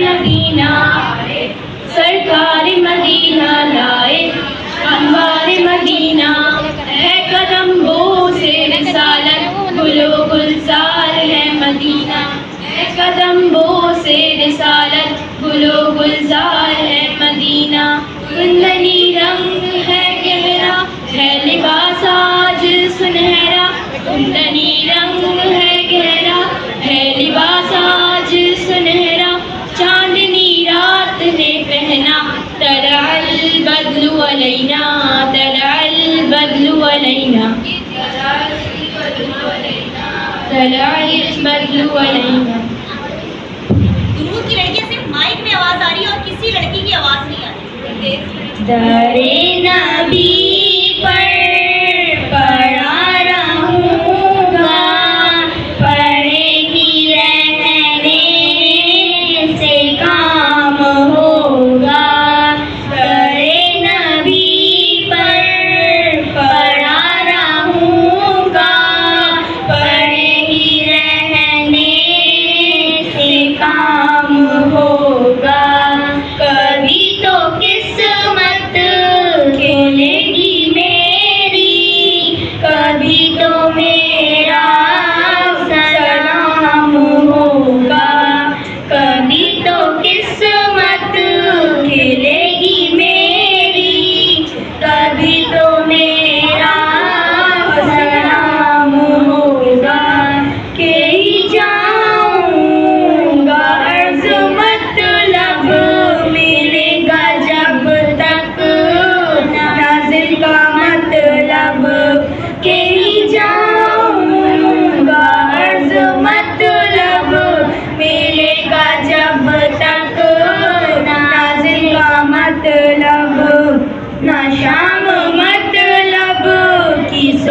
मदीना सरकार मदीना लाए, अनवार मदीना है कदमों से रिसालत, गुलो गुलजार है मदीना है कदमों से रिसालत, गुलो गुलजार है मदीना। कुंदनी रंग है गहरा है लिबास आज सुनहरा, कुंदनी रंग है गहरा है लिबास आज सुनहरा, चांदनी रात ने पहना तलअल बद्लु अलैना, तलअल बद्लु अलैना, तलअल बद्लु अलैना।
दुरूद की लड़की सिर्फ माइक में आवाज आ रही है और किसी लड़की की आवाज नहीं आ रही।
दरे नबी पर पड़ा रहूंगा, पड़े ही रहने से काम होगा।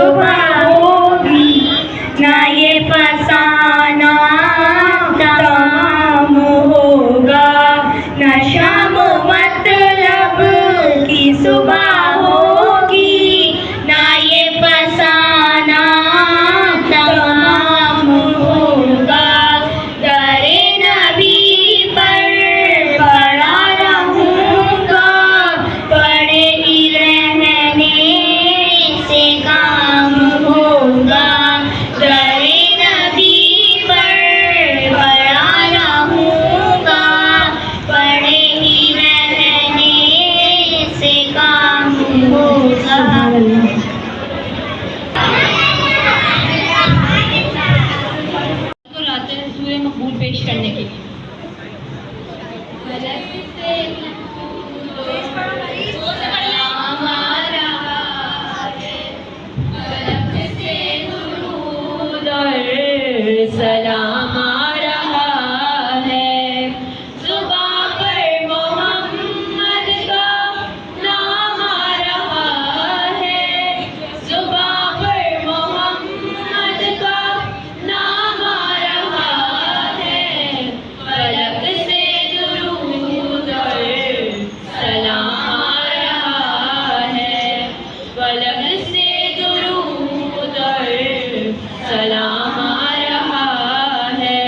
सुबह होगी, ना ये फसाना तमाम होगा, ना शाम मतलब की सुबह होगी, ना ये फसाना तमाम होगा। दरे नबी पर पड़ा रहूँगा, पड़े ही रहने से काम होगा। दरे नबी पर पड़ा रहूँगा, पड़े ही रहने से काम होगा।
सूर्य मकबूल पेश करने के लिए सलाम आ रहा है, सुबह पर मोहम्मद का नाम आ रहा है, सुबह पर मोहम्मद का नाम आ रहा है, फलक से दुरूद और सलाम आ रहा है, फलक से दुरूद और सलाम आ रहा है।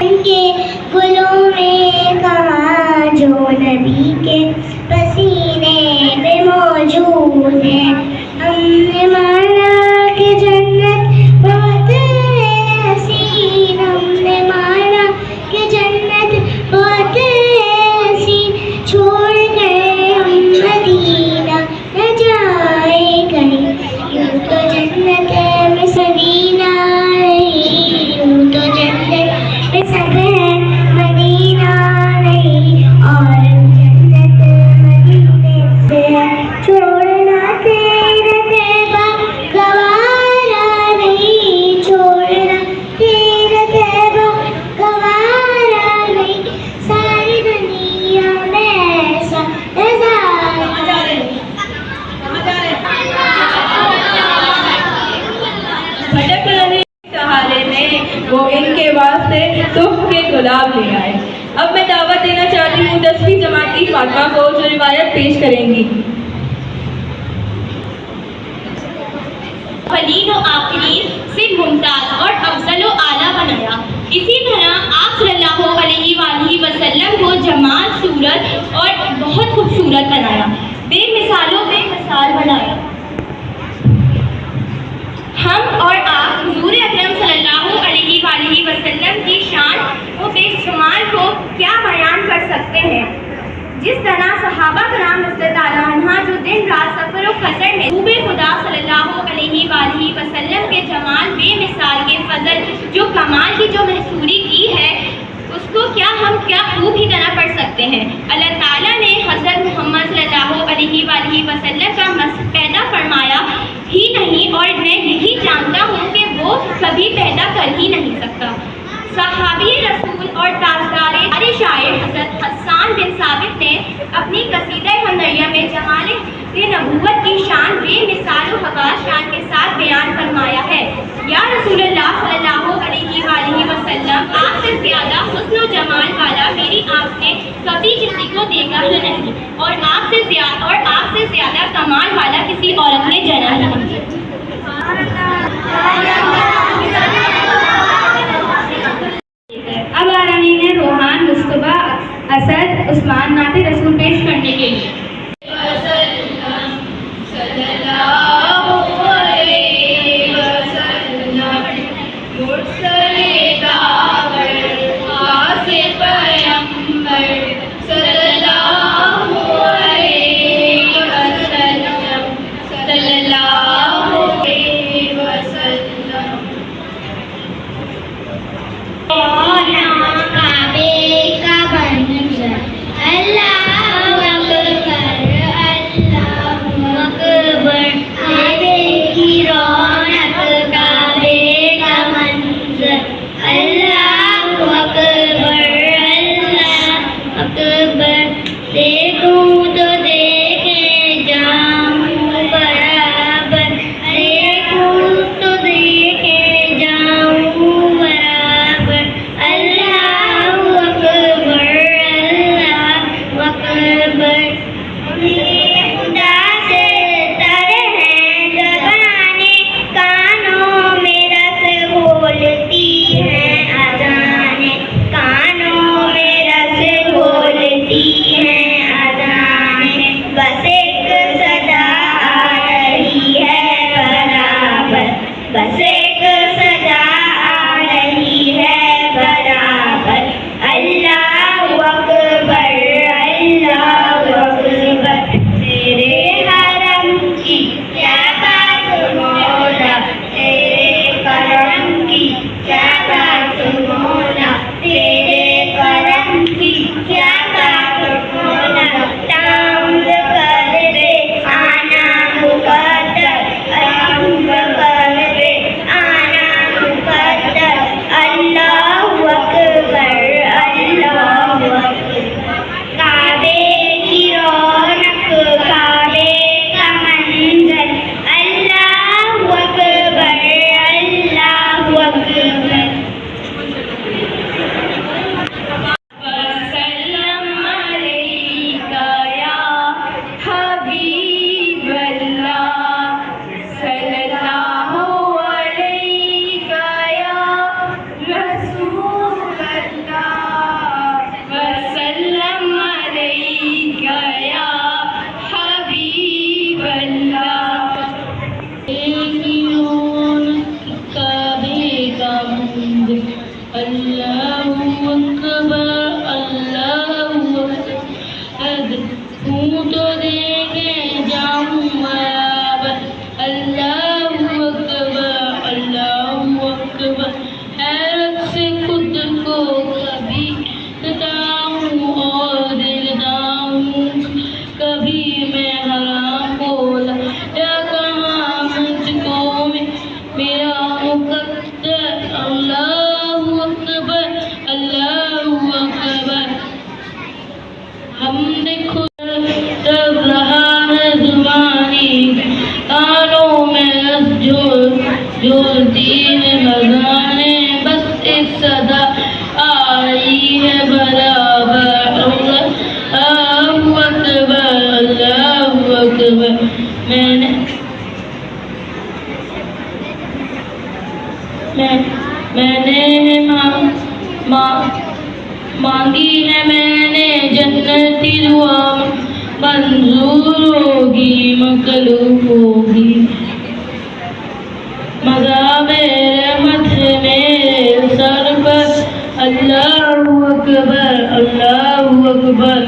उनके गुलों में कहाँ जो नबी के पसीने में मौजूद है। हमने माना कि जन्नत बहुत हसीन, हमने माना कि जन्नत बहुत हसीन, छोड़ गए हम मदीना न जाए कहीं, यूं तो जन्नत में सदीना नहीं, यूं तो जन्नत में सब है मदीना नहीं, और जन्नत मदीने से है, छोड़ना तेरा तैबा गवारा नहीं, छोड़ना तेरा तैबा गवारा नहीं, सारी दुनिया में ऐसा नजारा नहीं।
भटक रहे सहारे में वो इनके वास्ते सुख के गुलाब ले आए। अब मैं दावत देना चाहती हूँ 10वीं जमात की फातिमा को, जो रिवायत पेश करेंगी।
अव्वलीन और आखिरीन से मुमताज और अफजल व आला बनाया। इसी तरह आप सल्लल्लाहु अलैहि वसल्लम को जमाल सूरत और बहुत खूबसूरत बनाया, बेमिसालों बेमिसाल बनाया। हम और आप हुजूर अकरम सल्लल्लाहु अलैहि वसल्लम की शान व बेशुमार को क्या बयान कर सकते हैं। जिस तरह सहाबा कराम रज़ियल्लाहु अन्हा जो दिन रात सफर व खसर में महबूब खुदा सल्लल्लाहु अलैहि वसल्लम के जमाल बेमिसाल के फजल जो कमाल की जो महसूरी की है, उसको क्या हम क्या खूब ही तरह पढ़ सकते हैं। अल्लाह ताला ने हज़रत मोहम्मद सल्लल्लाहु अलैहि वसल्लम का पैदा फरमाया ही नहीं, और मैं यही जानता हूँ कि वो कभी पैदा कर ही नहीं सकता। सहाबी रसूल और ताजदारे शायर हज़रत हस्सान बिन साबित ने अपनी कसीदा हमदर्या में जमाल नबूवत की शान बेमिसाल व हवास शान के साथ बयान फरमाया है। या रसूलुल्लाह सल्लल्लाहु अलैहि वसल्लम, आपसे ज़्यादा हुस्न व जमाल वाला मेरी आँख ने कभी किसी को देखा ही नहीं, और आपसे ज़्यादा कमाल वाला किसी औरत ने जना ही नहीं।
अब आ रहे हैं रोहान मुस्तफा असद उस्मान नाते रसूल पेश करने के लिए।
सल्लल्लाहु
पर खुदा से तर हैं ज़बाने, कानों में रस घोलती हैं अज़ाने, कानों में रस घोलती हैं अज़ाने। बस एक सदा आ रही है बराबर, बस एक सदा आ रही है बराबर। अल्लाहु अकबर, अल्लाहु अकबर। तेरे हरम की क्या बात मौला, तेरे करम की क्या बात मौला, तेरे करम की क्या बात मौला। ताम्र कर दे आना मुकद्दर, ताम्र कर दे आना मुकद्दर। अल्लाहु अकबर, अल्लाहु अकबर। काबे की रौनक, काबे का मंजर, अल्लाहु अकबर, अल्लाहु अकबर।
वसल्लम अलैका या हबीब अल्लाह, सल्लल्लाहु अलैका या रसूल अल्लाह। वसल्लम अलैका या हबीब अल्लाह। काबे का मंदिर, अल्लाहु अकबर, अल्लाहु अकबर। हूँ तो देखे जाऊँ बराबर, अल्लाहु अकबर, अल्लाहु अकबर। हैरत से खुद को कभी सताऊँ और देखता हूँ, कभी मैं हराम बोला या कहाँ मुझको मेरा मुकद्दर। अल्लाहु अकबर, अल्लाहु अकबर। हमने खुद तब रहा है ज़ुबानी, कानों में रस झूलती है खजाने। बस एक सदा आ रही है बराबर, अल्लाहु अकबर, अल्लाहु अकबर। मैंने मांगी है मैंने जन्नती दुआ, मंजूर होगी मकलूब होगी। मज़ाबे रहमत है मेरे सर पर, अल्लाहु अकबर, अल्लाहु अकबर।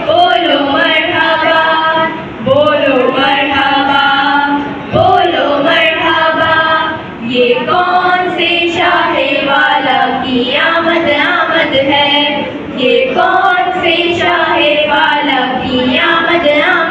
बोलो मरहबा, बोलो मरहबा, बोलो मरहबा। ये कौन से शाहे वाला की आमद आमद है, ये कौन से शाहे वाला की आमद आमद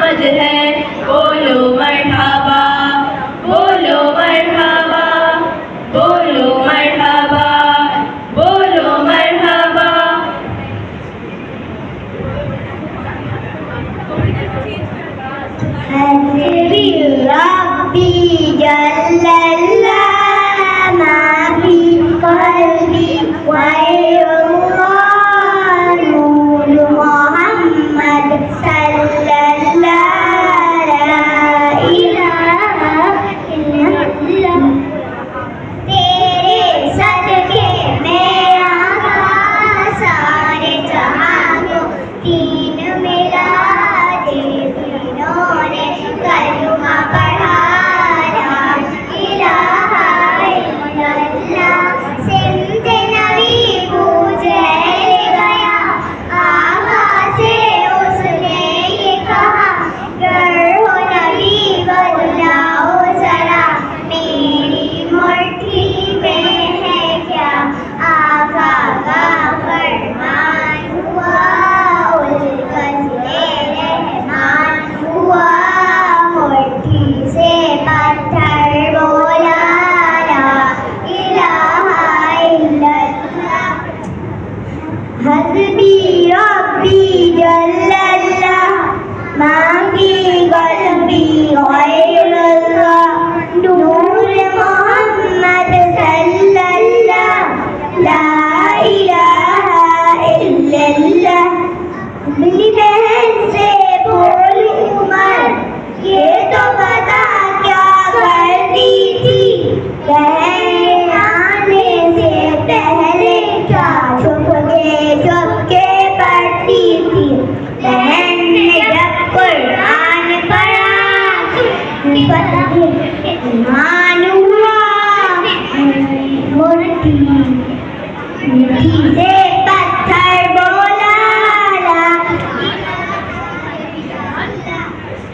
मिट्टी से पत्थर बोला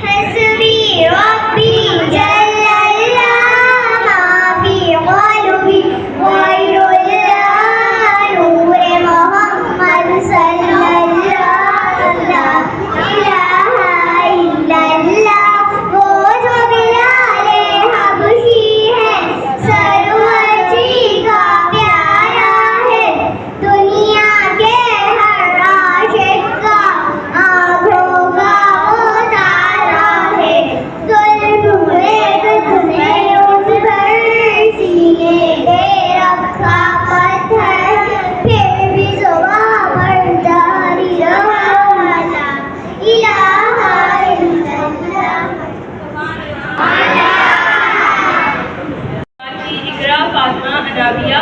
हस्बी रब्बी जल्लल्लाह माफी क़ल्बी गैरुल्लाह नूरे मोहम्मद सल्लल्लाहु ला इलाहा इल्लल्लाह वो जो बिलाले हबशी है सरवर जी का प्यारा है दुनिया के हर आशिक का आँखों का वो तारा है जुल्म एक तुम्हें उस पर सीने पे रखा पत्थर फिर भी सुबह पर जारी रहा ला इलाहा इल्लल्लाह
की इकरा फातिमा अनाबिया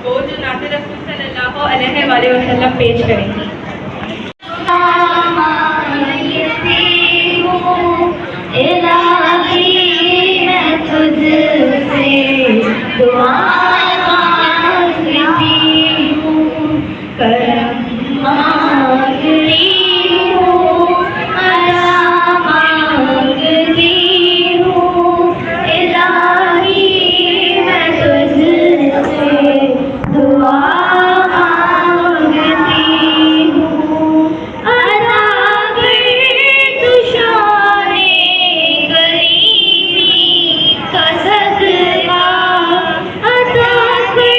को जो नाते रसूल सल्लल्लाहु अलैहि वसल्लम पेश करेंगी।
इलाही मैं तुझसे दुआ मांगती हूँ करम मांगती हूँ अता मांगती हूँ इलाही मैं तुझसे दुआ मांगती हूँ अता कर तू शाने करीमी का सदका अता कर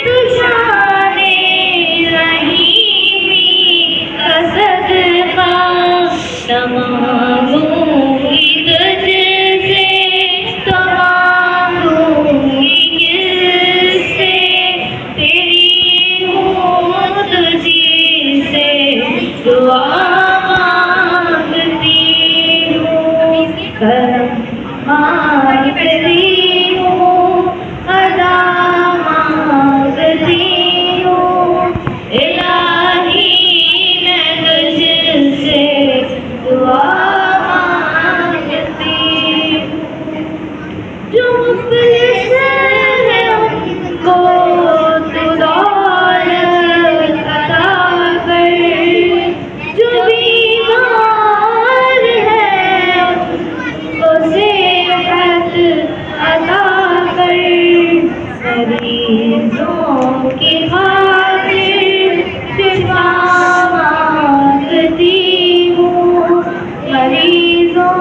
तू शाने रहीमी का सदका न मांगूंगी तुझसे तो मांगूंगी किससे तेरी हूँ तुझी से दुआ मांगती हूँ करम मांगती हूँ अदा मांगती हूँ इलाही मैं तुझसे दुआ मांगती हूँ जो मुफलिस है उनको तू दौलत अता कर जो बीमार है उनको सेहत अता कर मरीजों की खातिर शिफा मांगती हूँ मरीजों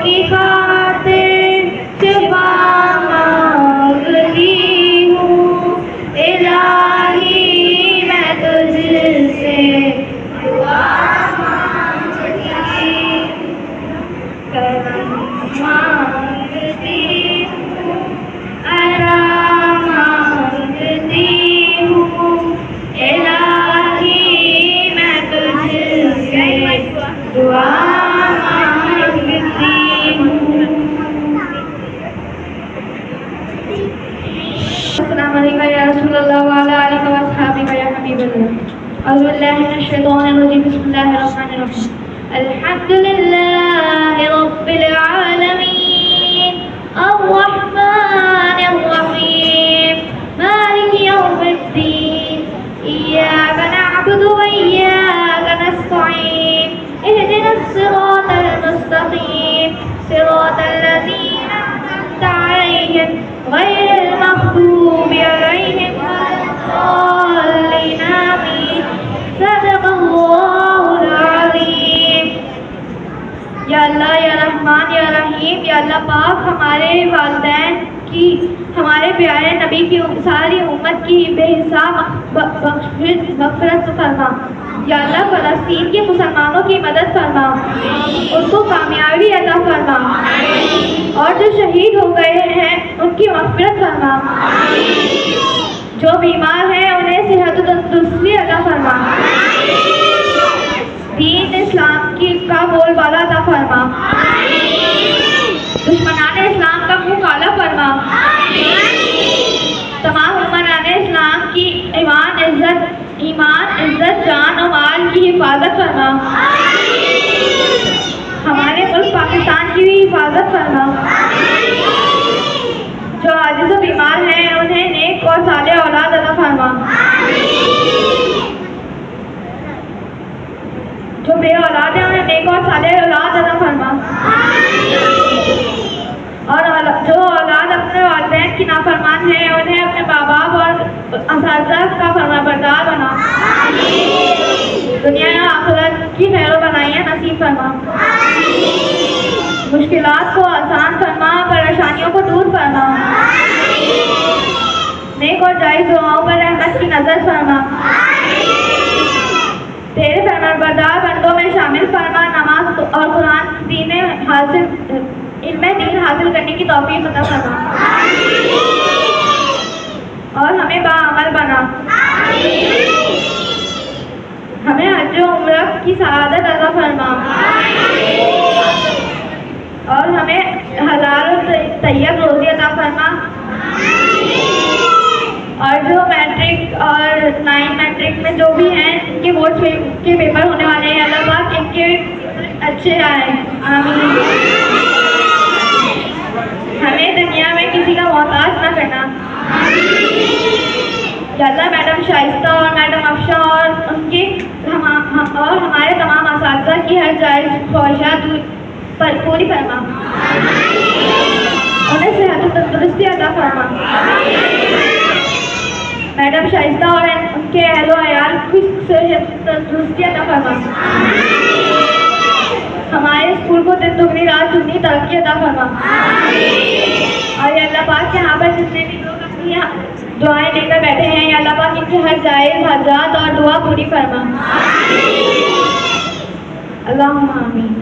की खातिर शिफा मांगती हूँ इलाही मैं तुझसे दुआ मांगती करम मांगती हूँ अता मांगती हूँ इलाही मैं तुझसे दुआ मांगती हूँ अस्सलाम वालेकुम या रसूलल्लाह व अला आलिहि व अस्हाबिहि या हबीबल्लाह अऊज़ु बिल्लाहि मिनश शैतानिर रजीम बिस्मिल्लाहिर रहमानिर रहीम अल्हम्दुलिल्लाहि रब्बिल आलमीन अर्रहमानिर रहीम मालिकि यौमिद्दीन इय्याका नअबुदु व इय्याका नस्तईन इहदिनस सिरातल मुस्तकीम सिरातल लज़ीना अनअमता अलैहिम गैरिल मग़्दूबि अलैहिम वलद्दाल्लीन आमीन सदक़ल्लाहुल अज़ीम। या अल्लाह या रहमान या रहीम या अल्लाह पाक हमारे वालिदैन की हमारे प्यारे नबी की सारी उम्मत की बेहिसाब मग़फ़िरत फरमा। या अल्लाह फ़लस्तीन के मुसलमानों की मदद फरमा उनको कामयाबी अता फरमा और जो शहीद हो गए हैं उनकी मग़फ़िरत फरमा जो बीमार हैं उन्हें सेहत व तंदुरुस्ती अता फरमा दीन इस्लाम की का बोलबाला अता फरमा दुश्मनाने इस्लाम का मुँह काला फरमा तमाम दुश्मनाने इस्लाम की ईमान इज्जत जान और माल की हिफाजत फरमा हमारे मुल्क पाकिस्तान की भी हिफाजत फरमा जो आजिज़ और बीमार हैं उन्हें नेक और साले औलाद अता फरमा फरमा। मुश्किलात को आसान फरमा, परेशानियों को दूर फरमा। नेक और जायज़ दुआओं पर रहमत की नजर फरमा। तेरे फरमाबरदार बंदों में शामिल फरमा। नमाज और कुरान इल्म दीन हासिल करने की तौफीक अता फरमा और हमें बाअमल बना। हमें हज और उम्रा की सआदत अता फरमा और हमें हलाल और तैयब रोज़ी अता फरमा। और जो मैट्रिक और 9 मैट्रिक में जो भी हैं इनके बोर्ड के पेपर होने वाले हैं, अल्लाह पाक इनके अच्छे आए, आमीन। हमें दुनिया में किसी का मोहताज ना करना। अल्लाह मैडम शाइस्ता और मैडम अफशा और उनके और हमारे तमाम असातिज़ा की हर जायज़ ख्वाहिशात पर पूरी फरमा। उन्हें सेहत और तंदुरुस्ती अता फरमा। मैडम शाइस्ता और उनके अहलो अयाल की सेहत तंदुरुस्ती अता फरमा। हमारे स्कूल को दिन दुगनी रात चुगनी तरक्की अता फरमा। और अल्लाह पाक यहाँ पर जितने भी लोग अपनी दुआएं लेकर बैठे हैं, अल्लाह पाक इनकी हर जायज़ हाजात और दुआ पूरी फरमा। अल्लाहुम्मा आमीन।